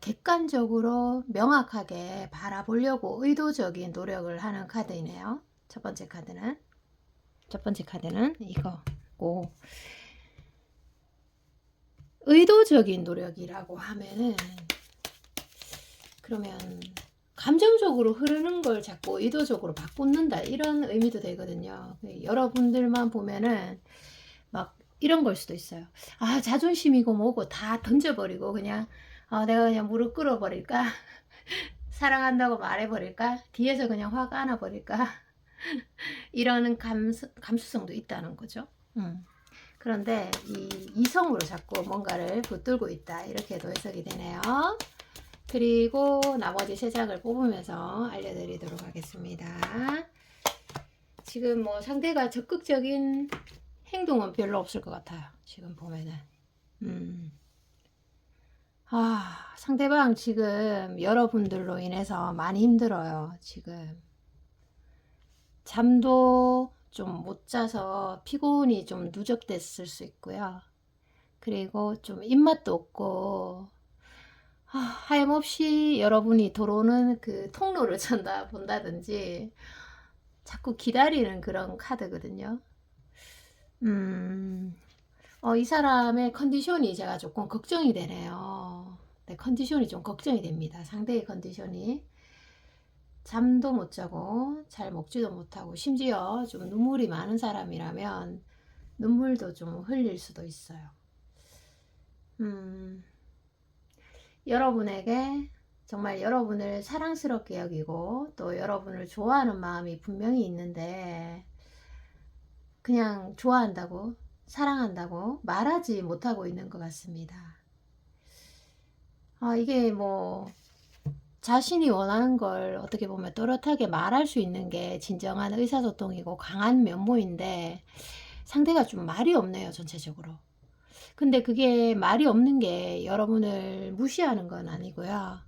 [SPEAKER 1] 객관적으로 명확하게 바라보려고 의도적인 노력을 하는 카드이네요. 첫 번째 카드는 이거고, 의도적인 노력이라고 하면은 그러면 감정적으로 흐르는 걸 자꾸 의도적으로 바꾼다 이런 의미도 되거든요. 여러분들만 보면은 막 이런 걸 수도 있어요. 자존심이고 뭐고 다 던져버리고 그냥 내가 그냥 무릎 꿇어버릴까? 사랑한다고 말해버릴까? 뒤에서 그냥 화가 나버릴까? 이런 감수성도 있다는 거죠. 그런데 이 이성으로 자꾸 뭔가를 붙들고 있다 이렇게도 해석이 되네요. 그리고 나머지 세 장을 뽑으면서 알려드리도록 하겠습니다. 지금 뭐 상대가 적극적인 행동은 별로 없을 것 같아요. 지금 보면은 상대방 지금 여러분들로 인해서 많이 힘들어요. 지금 잠도 좀 못 자서 피곤이 좀 누적됐을 수 있고요. 그리고 좀 입맛도 없고 하염없이 여러분이 들어오는 그 통로를 본다든지 자꾸 기다리는 그런 카드거든요. 이 사람의 컨디션이 제가 조금 걱정이 되네요. 네, 컨디션이 좀 걱정이 됩니다. 상대의 컨디션이. 잠도 못 자고 잘 먹지도 못하고 심지어 좀 눈물이 많은 사람이라면 눈물도 좀 흘릴 수도 있어요. 여러분에게 정말 여러분을 사랑스럽게 여기고 또 여러분을 좋아하는 마음이 분명히 있는데 그냥 좋아한다고 사랑한다고 말하지 못하고 있는 것 같습니다. 이게 뭐 자신이 원하는 걸 어떻게 보면 또렷하게 말할 수 있는 게 진정한 의사소통이고 강한 면모인데 상대가 좀 말이 없네요, 전체적으로. 근데 그게 말이 없는 게 여러분을 무시하는 건 아니고요.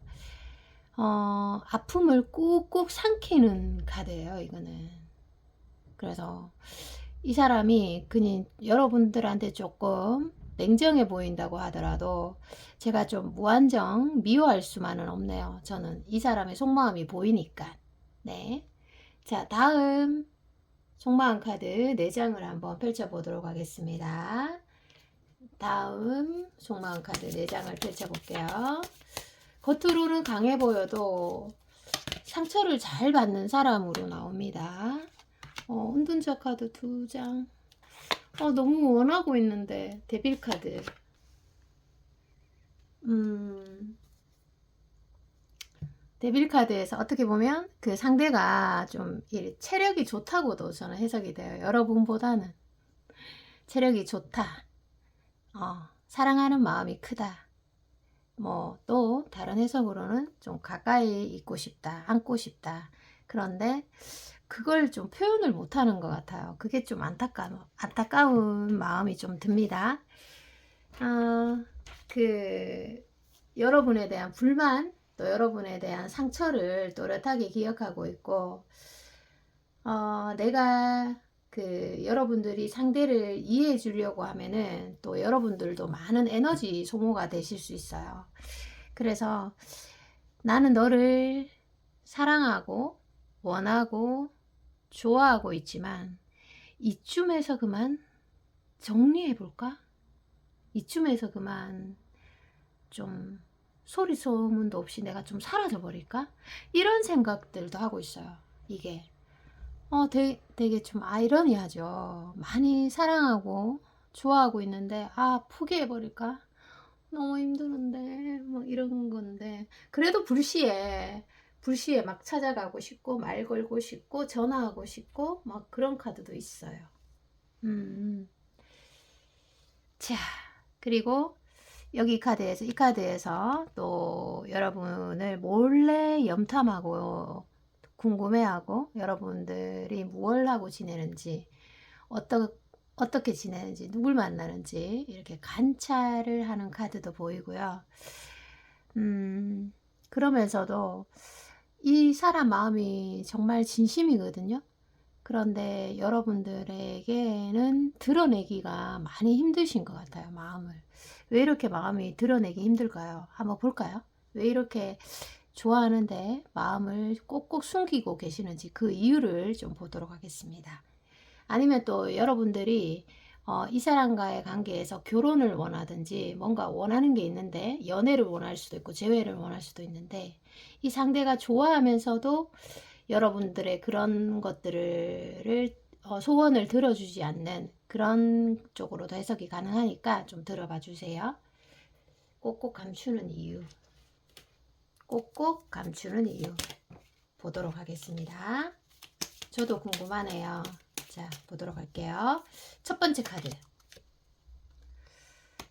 [SPEAKER 1] 아픔을 꾹꾹 삼키는 카드예요, 이거는. 그래서 이 사람이 그냥 여러분들한테 조금 냉정해 보인다고 하더라도 제가 좀 무한정 미워할 수만은 없네요. 저는 이 사람의 속마음이 보이니까. 네. 자, 다음 속마음 카드 4장을 한번 펼쳐보도록 하겠습니다. 다음 속마음 카드 4장을 펼쳐볼게요. 겉으로는 강해 보여도 상처를 잘 받는 사람으로 나옵니다. 은둔자 카드 2장. 너무 원하고 있는데 데빌 카드. 데빌 카드에서 어떻게 보면 그 상대가 좀 체력이 좋다고도 저는 해석이 돼요. 여러분보다는 체력이 좋다. 사랑하는 마음이 크다. 뭐 또 다른 해석으로는 좀 가까이 있고 싶다, 안고 싶다. 그런데 그걸 좀 표현을 못하는 것 같아요. 그게 좀 안타까운 마음이 좀 듭니다. 여러분에 대한 불만, 또 여러분에 대한 상처를 또렷하게 기억하고 있고, 내가 여러분들이 상대를 이해해 주려고 하면은 또 여러분들도 많은 에너지 소모가 되실 수 있어요. 그래서 나는 너를 사랑하고 원하고 좋아하고 있지만 이쯤에서 그만 정리해 볼까? 이쯤에서 그만 좀 소리 소문도 없이 내가 좀 사라져 버릴까? 이런 생각들도 하고 있어요. 이게 되게 좀 아이러니하죠. 많이 사랑하고 좋아하고 있는데 포기해 버릴까? 너무 힘드는데 뭐 이런 건데 그래도 불시에 막 찾아가고 싶고 말 걸고 싶고 전화하고 싶고 막 그런 카드도 있어요. 자, 그리고 이 카드에서 또 여러분을 몰래 염탐하고 궁금해하고 여러분들이 무엇을 하고 지내는지 어떻게 지내는지 누굴 만나는지 이렇게 관찰을 하는 카드도 보이고요. 그러면서도 이 사람 마음이 정말 진심이거든요. 그런데 여러분들에게는 드러내기가 많이 힘드신 것 같아요. 마음을. 왜 이렇게 마음이 드러내기 힘들까요? 한번 볼까요? 왜 이렇게 좋아하는데 마음을 꼭꼭 숨기고 계시는지 그 이유를 좀 보도록 하겠습니다. 아니면 또 여러분들이 이 사람과의 관계에서 결혼을 원하든지 뭔가 원하는 게 있는데 연애를 원할 수도 있고 재회를 원할 수도 있는데 이 상대가 좋아하면서도 여러분들의 그런 것들을 소원을 들어주지 않는 그런 쪽으로도 해석이 가능하니까 좀 들어봐 주세요. 꼭꼭 감추는 이유. 꼭꼭 감추는 이유. 보도록 하겠습니다. 저도 궁금하네요. 자, 보도록 할게요. 첫 번째 카드.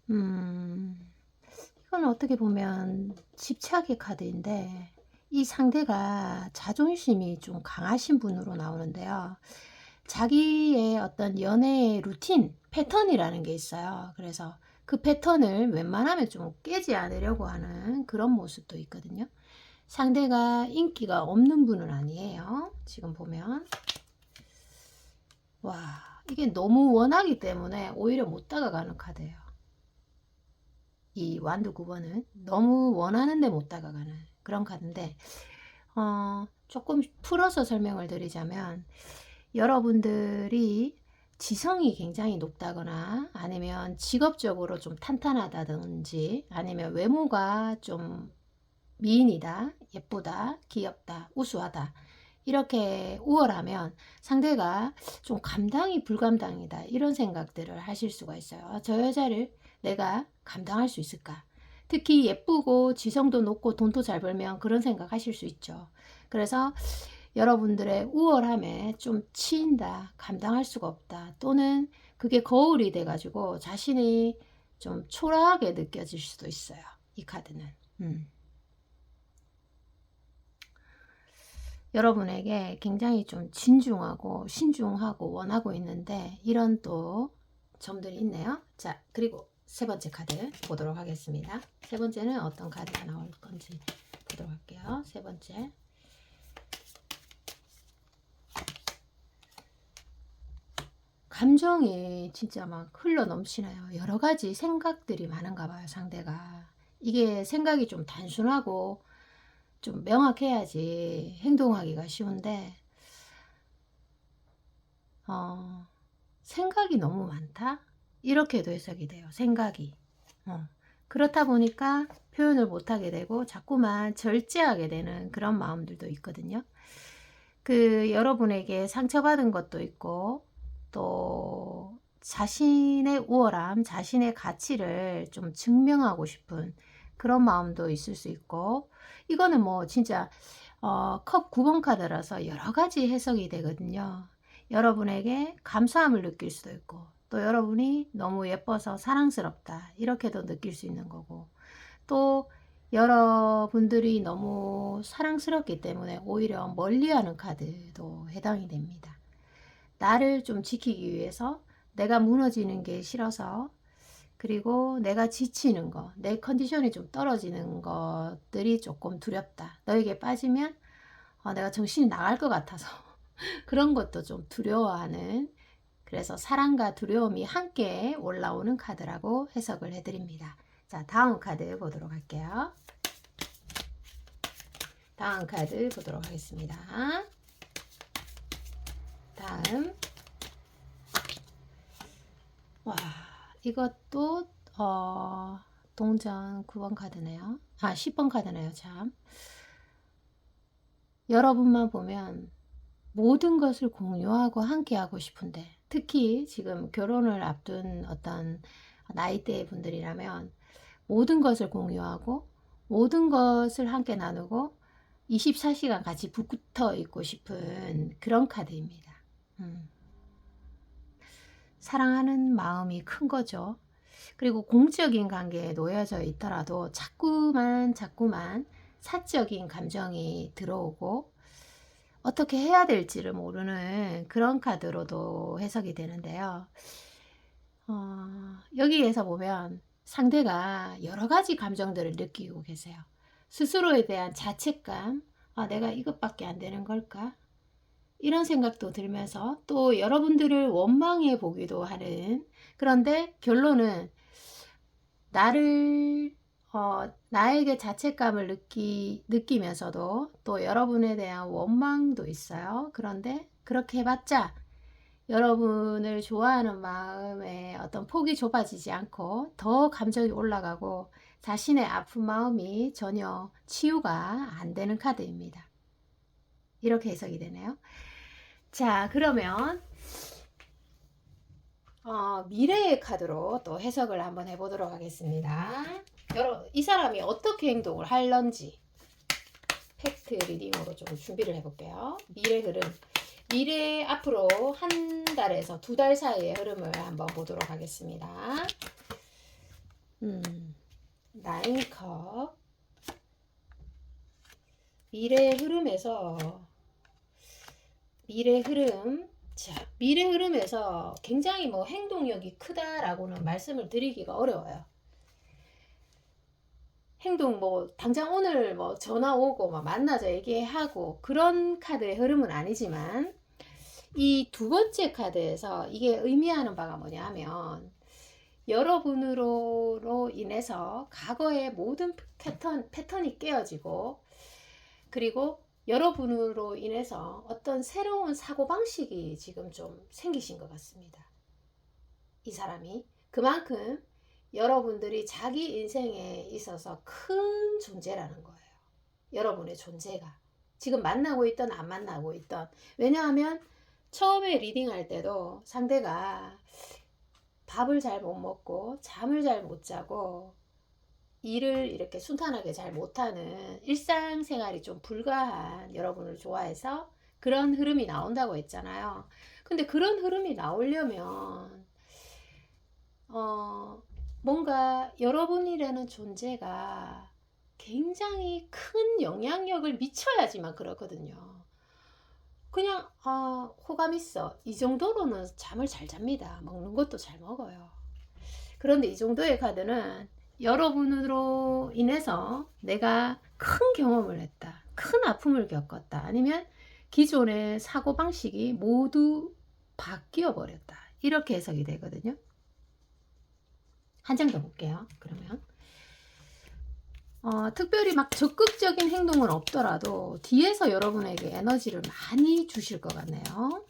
[SPEAKER 1] 이건 어떻게 보면 집착의 카드인데 이 상대가 자존심이 좀 강하신 분으로 나오는데요. 자기의 어떤 연애의 루틴, 패턴이라는 게 있어요. 그래서 그 패턴을 웬만하면 좀 깨지 않으려고 하는 그런 모습도 있거든요. 상대가 인기가 없는 분은 아니에요. 지금 보면. 와, 이게 너무 원하기 때문에 오히려 못 다가가는 카드예요. 이 완두 9번은 너무 원하는데 못 다가가는 그런 카드인데 조금 풀어서 설명을 드리자면 여러분들이 지성이 굉장히 높다거나 아니면 직업적으로 좀 탄탄하다든지 아니면 외모가 좀 미인이다, 예쁘다, 귀엽다, 우수하다 이렇게 우월하면 상대가 좀 감당이 불감당이다 이런 생각들을 하실 수가 있어요. 저 여자를 내가 감당할 수 있을까? 특히 예쁘고 지성도 높고 돈도 잘 벌면 그런 생각 하실 수 있죠. 그래서 여러분들의 우월함에 좀 치인다, 감당할 수가 없다, 또는 그게 거울이 돼가지고 자신이 좀 초라하게 느껴질 수도 있어요. 이 카드는. 여러분에게 굉장히 좀 진중하고 신중하고 원하고 있는데 이런 또 점들이 있네요. 자, 그리고 세 번째 카드 보도록 하겠습니다. 세 번째는 어떤 카드가 나올 건지 보도록 할게요. 세 번째. 감정이 진짜 막 흘러 넘치나요. 여러 가지 생각들이 많은가 봐요, 상대가. 이게 생각이 좀 단순하고 좀 명확해야지 행동하기가 쉬운데, 생각이 너무 많다? 이렇게도 해석이 돼요. 생각이. 그렇다 보니까 표현을 못하게 되고 자꾸만 절제하게 되는 그런 마음들도 있거든요. 여러분에게 상처받은 것도 있고, 또 자신의 우월함, 자신의 가치를 좀 증명하고 싶은 그런 마음도 있을 수 있고, 이거는 뭐 진짜 컵 9번 카드라서 여러 가지 해석이 되거든요. 여러분에게 감사함을 느낄 수도 있고, 또 여러분이 너무 예뻐서 사랑스럽다 이렇게도 느낄 수 있는 거고, 또 여러분들이 너무 사랑스럽기 때문에 오히려 멀리하는 카드도 해당이 됩니다. 나를 좀 지키기 위해서, 내가 무너지는 게 싫어서, 그리고 내가 지치는 거, 내 컨디션이 좀 떨어지는 것들이 조금 두렵다. 너에게 빠지면 내가 정신이 나갈 것 같아서 그런 것도 좀 두려워하는, 그래서 사랑과 두려움이 함께 올라오는 카드라고 해석을 해드립니다. 자, 다음 카드 보도록 할게요. 다음 카드 보도록 하겠습니다. 다음, 와, 이것도 동전 9번 카드네요. 10번 카드네요. 참, 여러분만 보면 모든 것을 공유하고 함께하고 싶은데, 특히 지금 결혼을 앞둔 어떤 나이대의 분들이라면 모든 것을 공유하고 모든 것을 함께 나누고 24시간 같이 붙어 있고 싶은 그런 카드입니다. 사랑하는 마음이 큰 거죠. 그리고 공적인 관계에 놓여져 있더라도 자꾸만 사적인 감정이 들어오고 어떻게 해야 될지를 모르는 그런 카드로도 해석이 되는데요. 여기에서 보면 상대가 여러 가지 감정들을 느끼고 계세요. 스스로에 대한 자책감, 내가 이것밖에 안 되는 걸까? 이런 생각도 들면서 또 여러분들을 원망해 보기도 하는, 그런데 결론은 나에게 자책감을 느끼면서도 또 여러분에 대한 원망도 있어요. 그런데 그렇게 해봤자 여러분을 좋아하는 마음에 어떤 폭이 좁아지지 않고 더 감정이 올라가고 자신의 아픈 마음이 전혀 치유가 안 되는 카드입니다. 이렇게 해석이 되네요. 자, 그러면 미래의 카드로 또 해석을 한번 해보도록 하겠습니다. 이 사람이 어떻게 행동을 할런지 팩트 리딩으로 좀 준비를 해볼게요. 미래 흐름, 미래 앞으로 한 달에서 두 달 사이의 흐름을 한번 보도록 하겠습니다. 나인컵, 미래 흐름에서 미래 흐름. 자, 미래 흐름에서 굉장히 뭐 행동력이 크다라고는 말씀을 드리기가 어려워요. 행동 뭐 당장 오늘 뭐 전화 오고 막 만나자 얘기하고 그런 카드의 흐름은 아니지만, 이 두 번째 카드에서 이게 의미하는 바가 뭐냐 하면, 여러분으로 인해서 과거의 모든 패턴이 깨어지고, 그리고 여러분으로 인해서 어떤 새로운 사고방식이 지금 좀 생기신 것 같습니다. 이 사람이 그만큼 여러분들이 자기 인생에 있어서 큰 존재라는 거예요. 여러분의 존재가 지금 만나고 있던 안 만나고 있던, 왜냐하면 처음에 리딩할 때도 상대가 밥을 잘 못 먹고 잠을 잘 못 자고 일을 이렇게 순탄하게 잘 못하는 일상생활이 좀 불가한 여러분을 좋아해서 그런 흐름이 나온다고 했잖아요. 근데 그런 흐름이 나오려면 어, 뭔가 여러분이라는 존재가 굉장히 큰 영향력을 미쳐야지만 그렇거든요. 그냥 호감 있어 이 정도로는 잠을 잘 잡니다. 먹는 것도 잘 먹어요. 그런데 이 정도의 카드는 여러분으로 인해서 내가 큰 경험을 했다, 큰 아픔을 겪었다, 아니면 기존의 사고방식이 모두 바뀌어 버렸다, 이렇게 해석이 되거든요. 한 장 더 볼게요. 그러면 특별히 막 적극적인 행동은 없더라도 뒤에서 여러분에게 에너지를 많이 주실 것 같네요.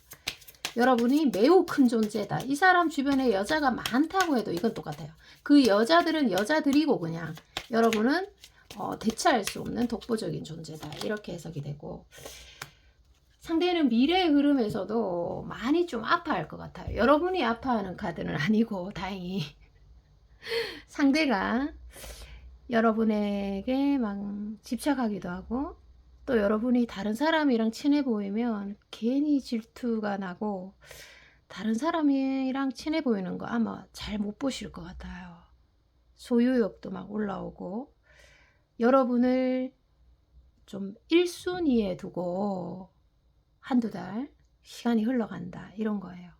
[SPEAKER 1] 여러분이 매우 큰 존재다. 이 사람 주변에 여자가 많다고 해도 이건 똑같아요. 그 여자들은 여자들이고 그냥 여러분은 대체할 수 없는 독보적인 존재다. 이렇게 해석이 되고, 상대는 미래의 흐름에서도 많이 좀 아파할 것 같아요. 여러분이 아파하는 카드는 아니고 다행히 상대가 여러분에게 막 집착하기도 하고, 또 여러분이 다른 사람이랑 친해 보이면 괜히 질투가 나고 다른 사람이랑 친해 보이는 거 아마 잘 못 보실 것 같아요. 소유욕도 막 올라오고 여러분을 좀 1순위에 두고 한두 달 시간이 흘러간다, 이런 거예요.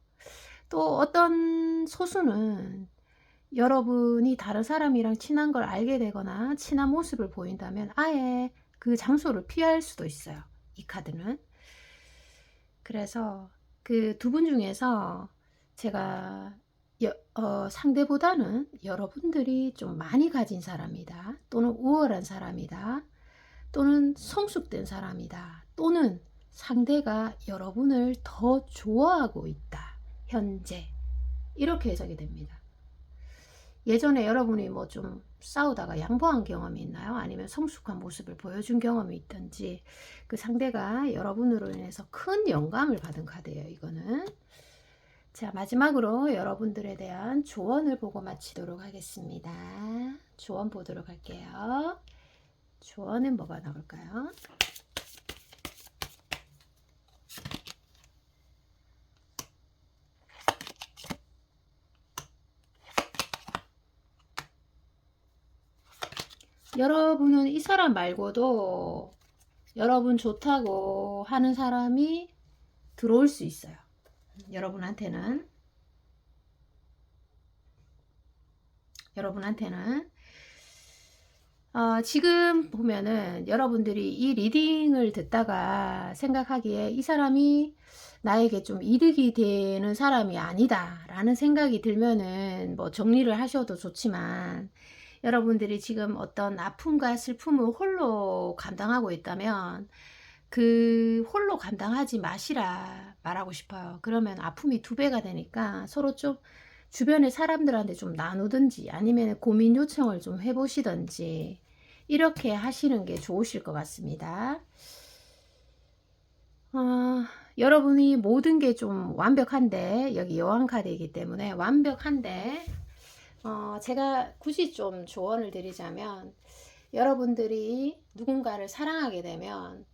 [SPEAKER 1] 또 어떤 소수는 여러분이 다른 사람이랑 친한 걸 알게 되거나 친한 모습을 보인다면 아예 그 장소를 피할 수도 있어요, 이 카드는. 그래서 그 두 분 중에서 제가 상대보다는 여러분들이 좀 많이 가진 사람이다, 또는 우월한 사람이다, 또는 성숙된 사람이다, 또는 상대가 여러분을 더 좋아하고 있다, 현재. 이렇게 해석이 됩니다. 예전에 여러분이 뭐 좀 싸우다가 양보한 경험이 있나요? 아니면 성숙한 모습을 보여준 경험이 있든지, 그 상대가 여러분으로 인해서 큰 영감을 받은 카드예요, 이거는. 자, 마지막으로 여러분들에 대한 조언을 보고 마치도록 하겠습니다. 조언 보도록 할게요. 조언은 뭐가 나올까요? 여러분은 이 사람 말고도 여러분 좋다고 하는 사람이 들어올 수 있어요. 여러분한테는 지금 보면은 여러분들이 이 리딩을 듣다가 생각하기에 이 사람이 나에게 좀 이득이 되는 사람이 아니다 라는 생각이 들면은 뭐 정리를 하셔도 좋지만, 여러분들이 지금 어떤 아픔과 슬픔을 홀로 감당하고 있다면 그 홀로 감당하지 마시라 말하고 싶어요. 그러면 아픔이 2배가 되니까 서로 좀 주변의 사람들한테 좀 나누든지 아니면 고민 요청을 좀 해보시든지 이렇게 하시는 게 좋으실 것 같습니다. 여러분이 모든 게 좀 완벽한데, 여기 여왕 카드이기 때문에 완벽한데, 제가 굳이 좀 조언을 드리자면, 여러분들이 누군가를 사랑하게 되면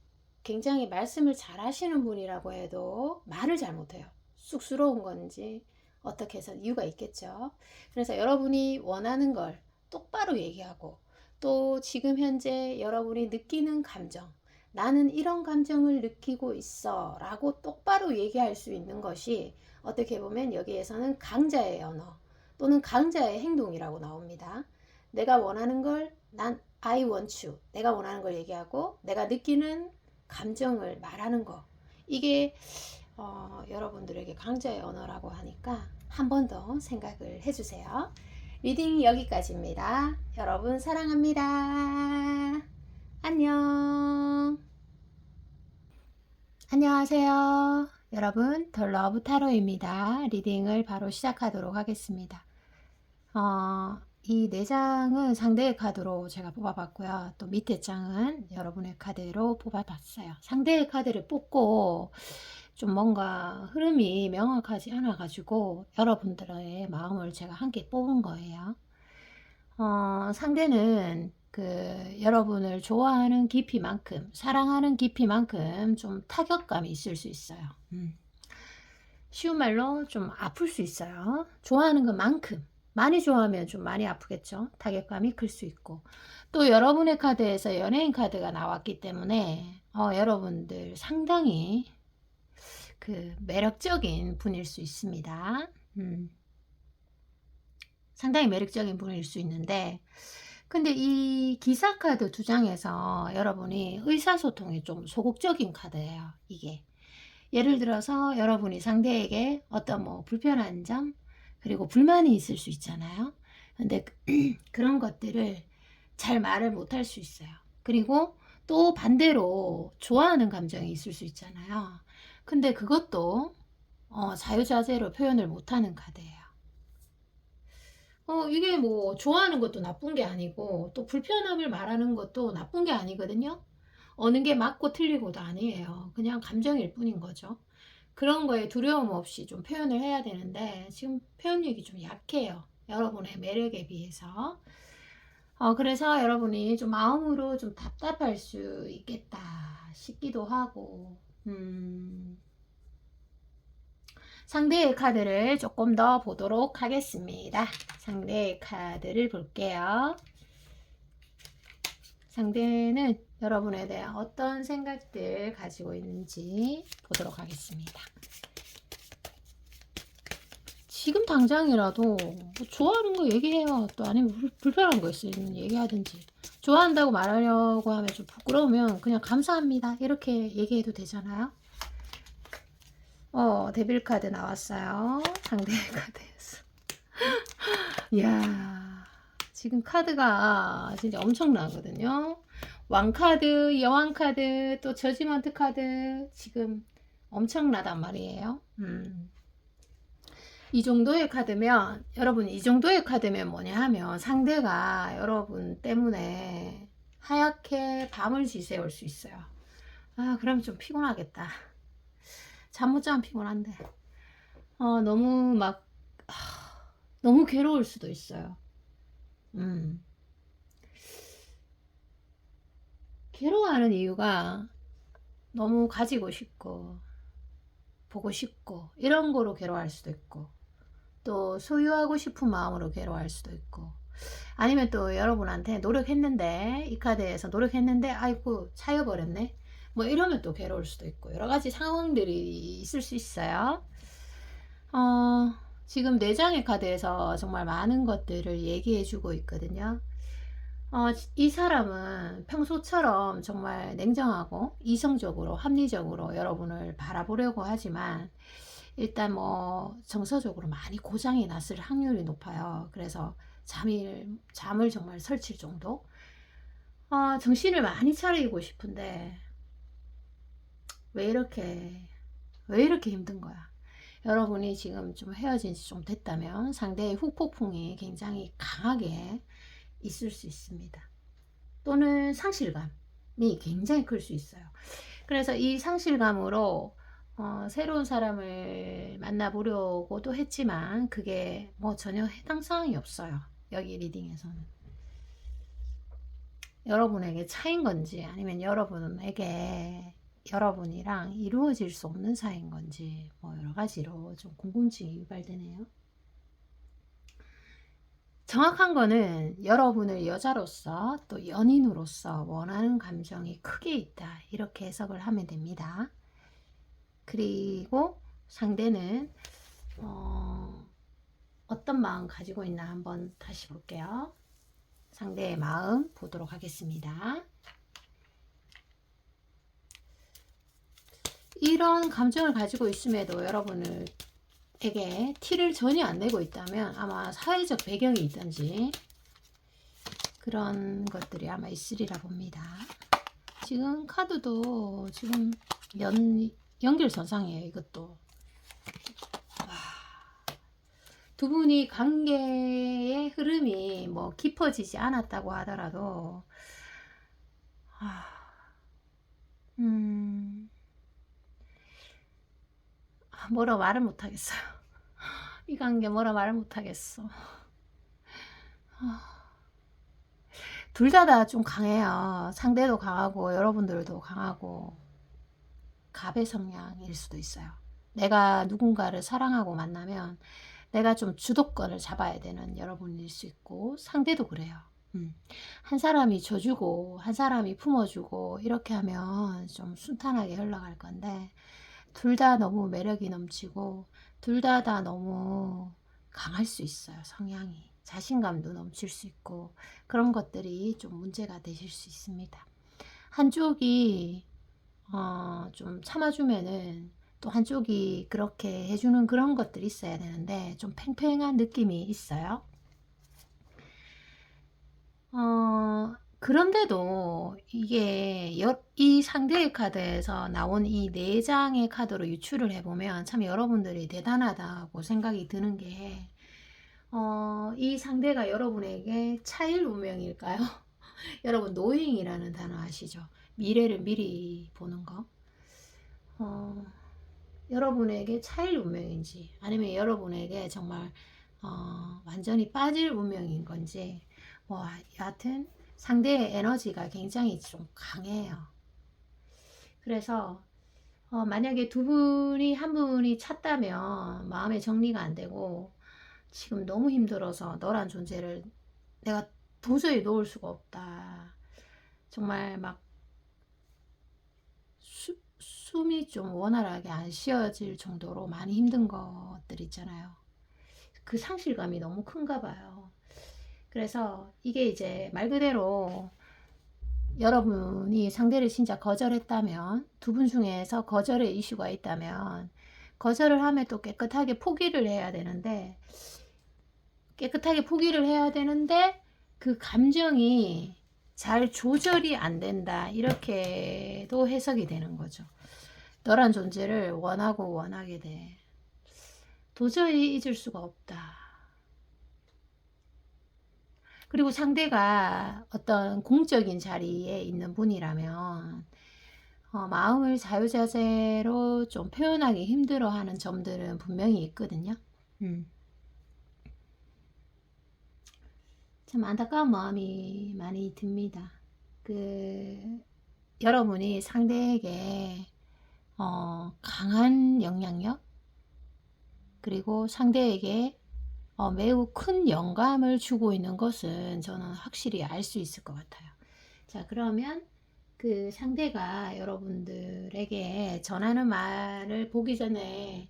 [SPEAKER 1] 굉장히 말씀을 잘 하시는 분이라고 해도 말을 잘 못해요. 쑥스러운 건지 어떻게 해서 이유가 있겠죠. 그래서 여러분이 원하는 걸 똑바로 얘기하고, 또 지금 현재 여러분이 느끼는 감정, 나는 이런 감정을 느끼고 있어 라고 똑바로 얘기할 수 있는 것이 어떻게 보면 여기에서는 강자의 언어 또는 강자의 행동이라고 나옵니다. 내가 원하는 걸 I want you, 내가 원하는 걸 얘기하고 내가 느끼는 감정을 말하는 거, 이게 여러분들에게 강자의 언어라고 하니까 한 번 더 생각을 해주세요. 리딩 여기까지입니다. 여러분 사랑합니다. 안녕. 안녕하세요. 여러분, 더 러브 타로입니다. 리딩을 바로 시작하도록 하겠습니다. 이 4장은 상대의 카드로 제가 뽑아봤고요. 또 밑에 장은 여러분의 카드로 뽑아봤어요. 상대의 카드를 뽑고 좀 뭔가 흐름이 명확하지 않아가지고 여러분들의 마음을 제가 함께 뽑은 거예요. 상대는 여러분을 좋아하는 깊이만큼, 사랑하는 깊이만큼 좀 타격감이 있을 수 있어요. 쉬운 말로 좀 아플 수 있어요. 좋아하는 것만큼. 많이 좋아하면 좀 많이 아프겠죠. 타격감이 클 수 있고. 또 여러분의 카드에서 연예인 카드가 나왔기 때문에 여러분들 상당히 매력적인 분일 수 있습니다. 상당히 매력적인 분일 수 있는데, 근데 이 기사 카드 두 장에서 여러분이 의사소통이 좀 소극적인 카드예요. 이게 예를 들어서 여러분이 상대에게 어떤 뭐 불편한 점 그리고 불만이 있을 수 있잖아요. 근데 그런 것들을 잘 말을 못할 수 있어요. 그리고 또 반대로 좋아하는 감정이 있을 수 있잖아요. 근데 그것도 자유자재로 표현을 못하는 카드예요. 이게 뭐 좋아하는 것도 나쁜 게 아니고 또 불편함을 말하는 것도 나쁜 게 아니거든요. 어느 게 맞고 틀리고도 아니에요. 그냥 감정일 뿐인 거죠. 그런 거에 두려움 없이 좀 표현을 해야 되는데 지금 표현력이 좀 약해요. 여러분의 매력에 비해서. 그래서 여러분이 좀 마음으로 좀 답답할 수 있겠다 싶기도 하고, 상대의 카드를 조금 더 보도록 하겠습니다. 상대의 카드를 볼게요. 상대는 여러분에 대한 어떤 생각들 가지고 있는지 보도록 하겠습니다. 지금 당장이라도 뭐 좋아하는 거 얘기해요. 또 아니면 불편한 거 있으면 얘기하든지. 좋아한다고 말하려고 하면 좀 부끄러우면 그냥 감사합니다 이렇게 얘기해도 되잖아요. 데빌 카드 나왔어요. 상대의 카드에서. 이야, 지금 카드가 진짜 엄청나거든요. 왕카드, 여왕카드, 또 저지먼트 카드 지금 엄청나단 말이에요. 이 정도의 카드면, 여러분 이 정도의 카드면 뭐냐 하면 상대가 여러분 때문에 하얗게 밤을 지새울 수 있어요. 그럼 좀 피곤하겠다. 잠 못 자면 피곤한데. 너무 너무 괴로울 수도 있어요. 괴로워하는 이유가 너무 가지고 싶고 보고 싶고 이런 거로 괴로워할 수도 있고, 또 소유하고 싶은 마음으로 괴로워할 수도 있고, 아니면 또 여러분한테 노력했는데 이 카드에서 노력했는데 아이고 차여버렸네 뭐 이러면 또 괴로울 수도 있고, 여러 가지 상황들이 있을 수 있어요. 지금 4장의 카드에서 정말 많은 것들을 얘기해 주고 있거든요. 이 사람은 평소처럼 정말 냉정하고 이성적으로 합리적으로 여러분을 바라보려고 하지만 일단 뭐 정서적으로 많이 고장이 났을 확률이 높아요. 그래서 잠을 정말 설칠 정도. 정신을 많이 차리고 싶은데 왜 이렇게 힘든 거야. 여러분이 지금 좀 헤어진 지 좀 됐다면 상대의 후폭풍이 굉장히 강하게 있을 수 있습니다. 또는 상실감이 굉장히 클 수 있어요. 그래서 이 상실감으로 새로운 사람을 만나보려고도 했지만 그게 뭐 전혀 해당 사항이 없어요. 여기 리딩에서는. 여러분에게 차인 건지 아니면 여러분이랑 이루어질 수 없는 사이인 건지 뭐 여러 가지로 좀 궁금증이 유발되네요. 정확한 거는 여러분을 여자로서 또 연인으로서 원하는 감정이 크게 있다 이렇게 해석을 하면 됩니다. 그리고 상대는 어떤 마음 가지고 있나 한번 다시 볼게요. 상대의 마음 보도록 하겠습니다. 이런 감정을 가지고 있음에도 여러분에게 티를 전혀 안 내고 있다면 아마 사회적 배경이 있든지 그런 것들이 아마 있으리라 봅니다. 지금 카드도 지금 연결선상이에요. 이것도 두 분이 관계의 흐름이 뭐 깊어지지 않았다고 하더라도 뭐라 말을 못하겠어요. 이 관계 뭐라 말을 못하겠어. 둘 다 좀 강해요. 상대도 강하고 여러분들도 강하고 갑의 성향일 수도 있어요. 내가 누군가를 사랑하고 만나면 내가 좀 주도권을 잡아야 되는 여러분일 수 있고 상대도 그래요. 한 사람이 져주고 한 사람이 품어주고 이렇게 하면 좀 순탄하게 흘러갈 건데 둘 다 너무 매력이 넘치고 둘 다 너무 강할 수 있어요. 성향이 자신감도 넘칠 수 있고 그런 것들이 좀 문제가 되실 수 있습니다. 한쪽이 좀 참아주면은 또 한쪽이 그렇게 해주는 그런 것들이 있어야 되는데 좀 팽팽한 느낌이 있어요. 그런데도 이게 이 상대의 카드에서 나온 이 4장의 카드로 유추를 해보면 참 여러분들이 대단하다고 생각이 드는 게 이 상대가 여러분에게 차일 운명일까요? 여러분 노잉이라는 단어 아시죠? 미래를 미리 보는 거. 여러분에게 차일 운명인지 아니면 여러분에게 정말 완전히 빠질 운명인 건지 뭐 여하튼 상대의 에너지가 굉장히 좀 강해요. 그래서 만약에 두 분이 한 분이 찼다면 마음의 정리가 안 되고 지금 너무 힘들어서 너란 존재를 내가 도저히 놓을 수가 없다. 정말 막 숨이 좀 원활하게 안 쉬어질 정도로 많이 힘든 것들 있잖아요. 그 상실감이 너무 큰가 봐요. 그래서 이게 이제 말 그대로 여러분이 상대를 진짜 거절했다면 두 분 중에서 거절의 이슈가 있다면 거절을 하면 또 깨끗하게 포기를 해야 되는데 그 감정이 잘 조절이 안 된다 이렇게도 해석이 되는 거죠. 너란 존재를 원하고 원하게 돼. 도저히 잊을 수가 없다. 그리고 상대가 어떤 공적인 자리에 있는 분이라면 마음을 자유자재로 좀 표현하기 힘들어하는 점들은 분명히 있거든요. 참 안타까운 마음이 많이 듭니다. 여러분이 상대에게 강한 영향력 그리고 상대에게 매우 큰 영감을 주고 있는 것은 저는 확실히 알 수 있을 것 같아요. 자, 그러면 그 상대가 여러분들에게 전하는 말을 보기 전에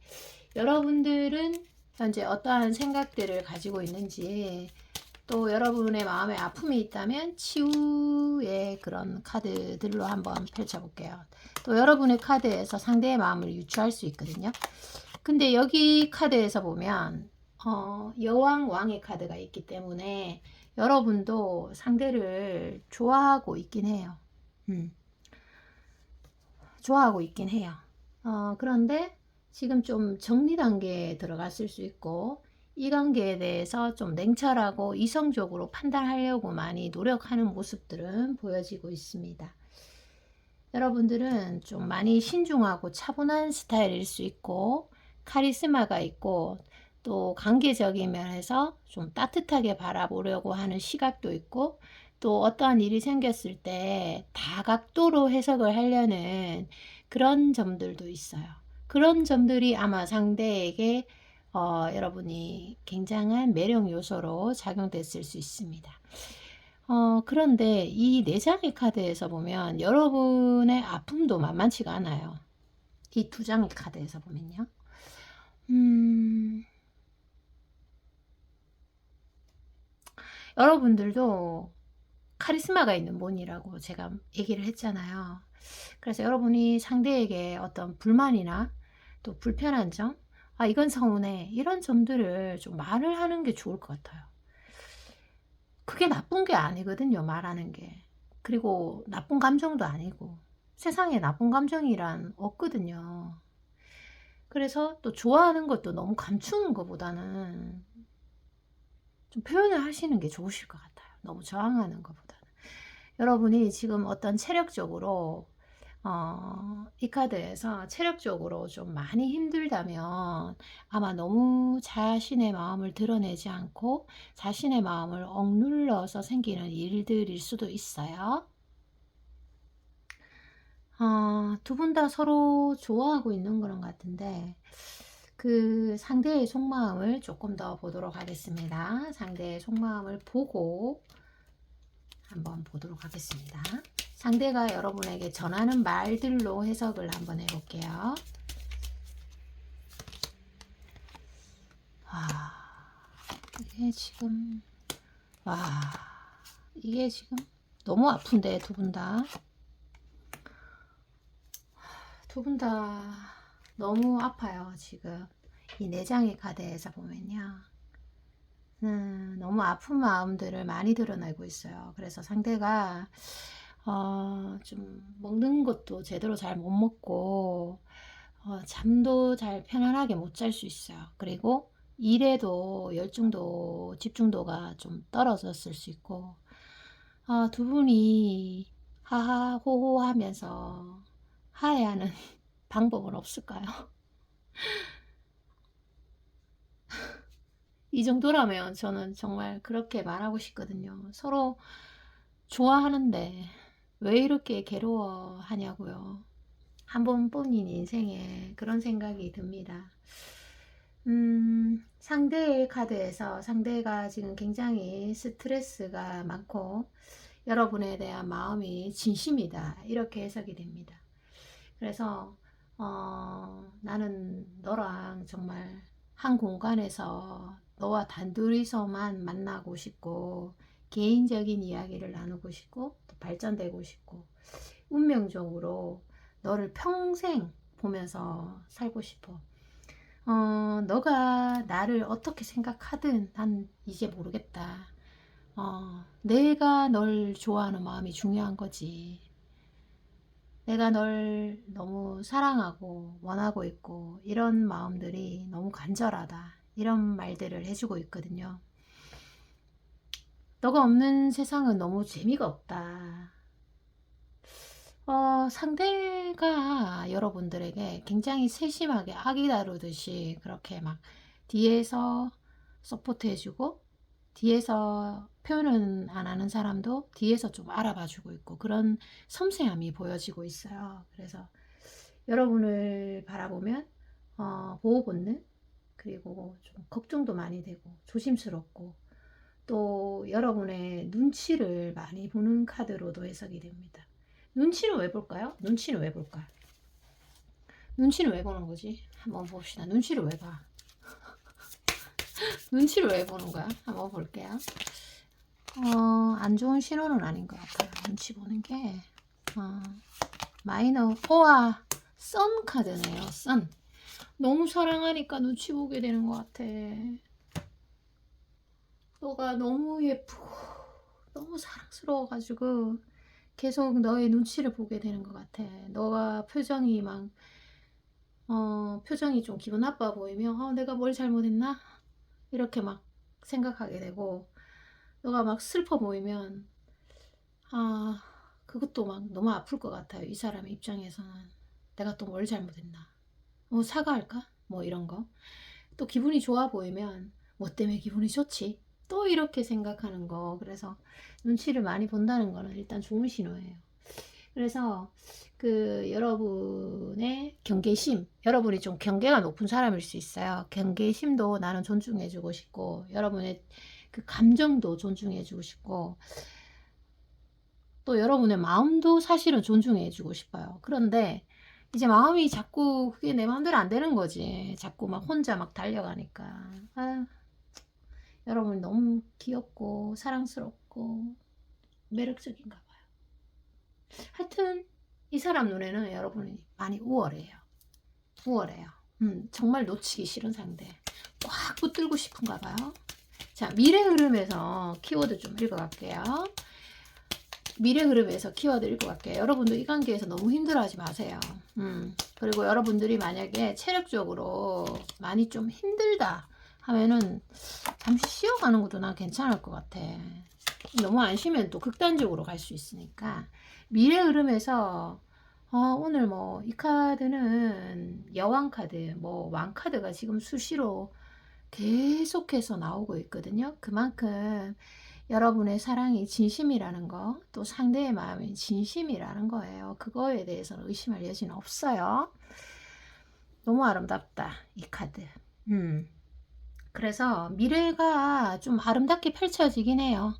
[SPEAKER 1] 여러분들은 현재 어떠한 생각들을 가지고 있는지 또 여러분의 마음에 아픔이 있다면 치유의 그런 카드들로 한번 펼쳐볼게요. 또 여러분의 카드에서 상대의 마음을 유추할 수 있거든요. 근데 여기 카드에서 보면 여왕 왕의 카드가 있기 때문에 여러분도 상대를 좋아하고 있긴 해요. 좋아하고 있긴 해요. 그런데 지금 좀 정리 단계에 들어갔을 수 있고 이 관계에 대해서 좀 냉철하고 이성적으로 판단하려고 많이 노력하는 모습들은 보여지고 있습니다. 여러분들은 좀 많이 신중하고 차분한 스타일일 수 있고 카리스마가 있고 또 관계적인 면에서 좀 따뜻하게 바라보려고 하는 시각도 있고 또 어떠한 일이 생겼을 때 다각도로 해석을 하려는 그런 점들도 있어요. 그런 점들이 아마 상대에게 여러분이 굉장한 매력 요소로 작용됐을 수 있습니다. 그런데 이 4장의 카드에서 보면 여러분의 아픔도 만만치가 않아요. 이 2장의 카드에서 보면요. 여러분들도 카리스마가 있는 분이라고 제가 얘기를 했잖아요. 그래서 여러분이 상대에게 어떤 불만이나 또 불편한 점, 이건 서운해. 이런 점들을 좀 말을 하는 게 좋을 것 같아요. 그게 나쁜 게 아니거든요, 말하는 게. 그리고 나쁜 감정도 아니고. 세상에 나쁜 감정이란 없거든요. 그래서 또 좋아하는 것도 너무 감추는 것보다는 좀 표현을 하시는 게 좋으실 것 같아요. 너무 저항하는 것보다는. 여러분이 지금 어떤 체력적으로 이 카드에서 체력적으로 좀 많이 힘들다면 아마 너무 자신의 마음을 드러내지 않고 자신의 마음을 억눌러서 생기는 일들일 수도 있어요. 두 분 다 서로 좋아하고 있는 그런 것 같은데 그 상대의 속마음을 조금 더 보도록 하겠습니다. 상대의 속마음을 보고 한번 보도록 하겠습니다. 상대가 여러분에게 전하는 말들로 해석을 한번 해볼게요. 이게 지금 이게 지금 너무 아픈데 두 분 다. 두 분 다 너무 아파요. 지금 이 4장의 카드에서 보면요. 너무 아픈 마음들을 많이 드러내고 있어요. 그래서 상대가 좀 먹는 것도 제대로 잘 못 먹고 잠도 잘 편안하게 못 잘 수 있어요. 그리고 일에도 열중도 집중도가 좀 떨어졌을 수 있고 두 분이 하하호호 하면서 화해하는 방법은 없을까요? 이 정도라면 저는 정말 그렇게 말하고 싶거든요. 서로 좋아하는데 왜 이렇게 괴로워하냐고요. 한 번뿐인 인생에 그런 생각이 듭니다. 상대의 카드에서 상대가 지금 굉장히 스트레스가 많고 여러분에 대한 마음이 진심이다. 이렇게 해석이 됩니다. 그래서 나는 너랑 정말 한 공간에서 너와 단둘이서만 만나고 싶고 개인적인 이야기를 나누고 싶고 또 발전되고 싶고 운명적으로 너를 평생 보면서 살고 싶어. 너가 나를 어떻게 생각하든 난 이제 모르겠다. 내가 널 좋아하는 마음이 중요한 거지. 내가 널 너무 사랑하고 원하고 있고 이런 마음들이 너무 간절하다. 이런 말들을 해주고 있거든요. 너가 없는 세상은 너무 재미가 없다. 상대가 여러분들에게 굉장히 세심하게 아기 다루듯이 그렇게 막 뒤에서 서포트 해주고 뒤에서 표현은 안 하는 사람도 뒤에서 좀 알아봐 주고 있고 그런 섬세함이 보여지고 있어요. 그래서 여러분을 바라보면 보호 본능 그리고 좀 걱정도 많이 되고 조심스럽고 또 여러분의 눈치를 많이 보는 카드로도 해석이 됩니다. 눈치는 왜 볼까요? 눈치는 왜 볼까? 눈치는 왜 보는 거지? 한번 봅시다. 눈치를 왜 봐? 눈치를 왜 보는 거야? 한번 볼게요. 안 좋은 신호는 아닌 것 같아요. 눈치 보는 게. 마이너, 선 카드네요. 선. 너무 사랑하니까 눈치 보게 되는 것 같아. 너가 너무 예쁘고, 너무 사랑스러워가지고, 계속 너의 눈치를 보게 되는 것 같아. 너가 표정이 표정이 좀 기분 나빠 보이면, 내가 뭘 잘못했나? 이렇게 막 생각하게 되고, 너가 막 슬퍼 보이면, 그것도 막 너무 아플 것 같아요. 이 사람의 입장에서는. 내가 또 뭘 잘못했나? 사과할까? 뭐 이런 거. 또 기분이 좋아 보이면, 뭐 때문에 기분이 좋지? 또 이렇게 생각하는 거. 그래서 눈치를 많이 본다는 거는 일단 좋은 신호예요. 그래서 여러분의 경계심, 여러분이 좀 경계가 높은 사람일 수 있어요. 경계심도 나는 존중해주고 싶고, 여러분의 그 감정도 존중해주고 싶고, 또 여러분의 마음도 사실은 존중해주고 싶어요. 그런데 이제 마음이 자꾸 그게 내 마음대로 안 되는 거지. 자꾸 막 혼자 막 달려가니까. 여러분 너무 귀엽고 사랑스럽고 매력적인가 봐요. 하여튼 이 사람 눈에는 여러분이 많이 우월해요. 우월해요. 정말 놓치기 싫은 상대. 꽉 붙들고 싶은가 봐요. 자, 미래 흐름에서 키워드 좀 읽어갈게요. 미래 흐름에서 키워드 읽어갈게요. 여러분도 이 관계에서 너무 힘들어하지 마세요. 그리고 여러분들이 만약에 체력적으로 많이 좀 힘들다 하면은 잠시 쉬어가는 것도 난 괜찮을 것 같아. 너무 안 쉬면 또 극단적으로 갈 수 있으니까 미래 흐름에서 오늘 뭐 이 카드는 여왕 카드, 뭐 왕 카드가 지금 수시로 계속해서 나오고 있거든요. 그만큼 여러분의 사랑이 진심이라는 거, 또 상대의 마음이 진심이라는 거예요. 그거에 대해서는 의심할 여지는 없어요. 너무 아름답다, 이 카드. 그래서 미래가 좀 아름답게 펼쳐지긴 해요.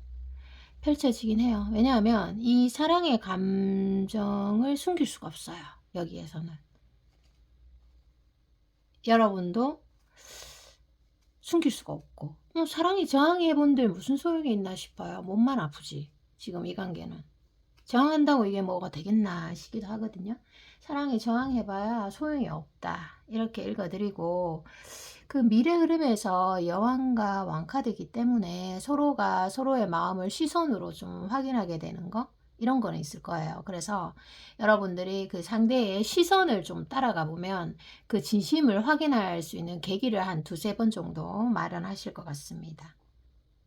[SPEAKER 1] 펼쳐지긴 해요. 왜냐하면 이 사랑의 감정을 숨길 수가 없어요. 여기에서는. 여러분도 숨길 수가 없고. 사랑이 저항해본들 무슨 소용이 있나 싶어요. 몸만 아프지. 지금 이 관계는. 저항한다고 이게 뭐가 되겠나 싶기도 하거든요. 사랑에 저항해봐야 소용이 없다. 이렇게 읽어드리고, 그 미래 흐름에서 여왕과 왕카드이기 때문에 서로가 서로의 마음을 시선으로 좀 확인하게 되는 거, 이런 거는 있을 거예요. 그래서 여러분들이 그 상대의 시선을 좀 따라가 보면 그 진심을 확인할 수 있는 계기를 한 두세 번 정도 마련하실 것 같습니다.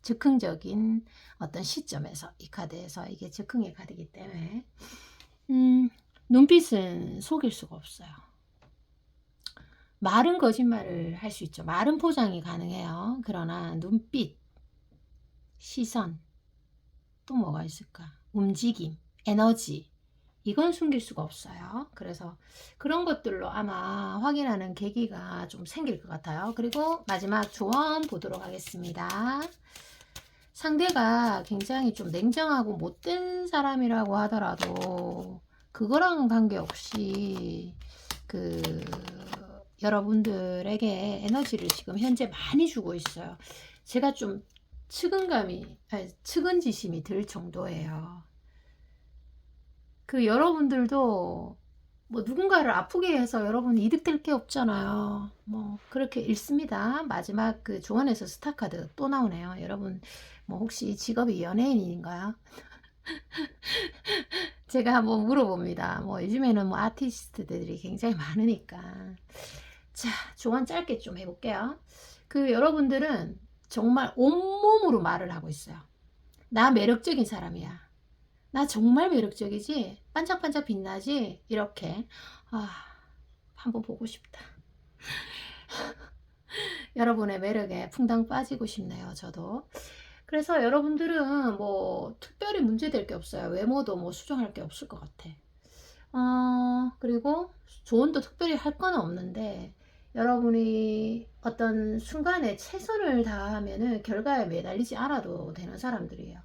[SPEAKER 1] 즉흥적인 어떤 시점에서, 이 카드에서 이게 즉흥의 카드이기 때문에 눈빛은 속일 수가 없어요. 말은 거짓말을 할 수 있죠. 말은 포장이 가능해요. 그러나 눈빛, 시선, 또 뭐가 있을까? 움직임, 에너지, 이건 숨길 수가 없어요. 그래서 그런 것들로 아마 확인하는 계기가 좀 생길 것 같아요. 그리고 마지막 조언 보도록 하겠습니다. 상대가 굉장히 좀 냉정하고 못된 사람이라고 하더라도 그거랑 관계없이 그 여러분들에게 에너지를 지금 현재 많이 주고 있어요. 제가 좀 측은지심이 들 정도예요. 그 여러분들도 뭐 누군가를 아프게 해서 여러분 이득될 게 없잖아요. 뭐 그렇게 읽습니다. 마지막 그 조언에서 스타카드 또 나오네요. 여러분 뭐 혹시 직업이 연예인인가요? 제가 한번 물어봅니다. 뭐 요즘에는 뭐 아티스트들이 굉장히 많으니까. 자, 조언 짧게 좀 해볼게요. 그 여러분들은 정말 온몸으로 말을 하고 있어요. 나 매력적인 사람이야. 나 정말 매력적이지? 반짝반짝 빛나지? 이렇게. 한번 보고 싶다. 여러분의 매력에 풍당 빠지고 싶네요, 저도. 그래서 여러분들은 뭐 특별히 문제될 게 없어요. 외모도 뭐 수정할 게 없을 것 같아. 그리고 조언도 특별히 할 건 없는데 여러분이 어떤 순간에 최선을 다하면은 결과에 매달리지 않아도 되는 사람들이에요.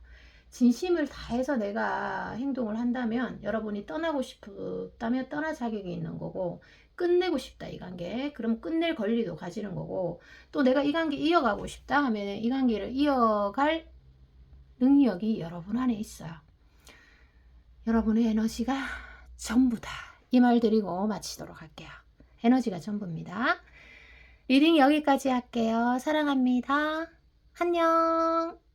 [SPEAKER 1] 진심을 다해서 내가 행동을 한다면 여러분이 떠나고 싶다면 떠날 자격이 있는 거고 끝내고 싶다 이 관계 그럼 끝낼 권리도 가지는 거고 또 내가 이 관계 이어가고 싶다 하면 이 관계를 이어갈 능력이 여러분 안에 있어요. 여러분의 에너지가 전부다. 이 말 드리고 마치도록 할게요. 에너지가 전부입니다. 리딩 여기까지 할게요. 사랑합니다. 안녕.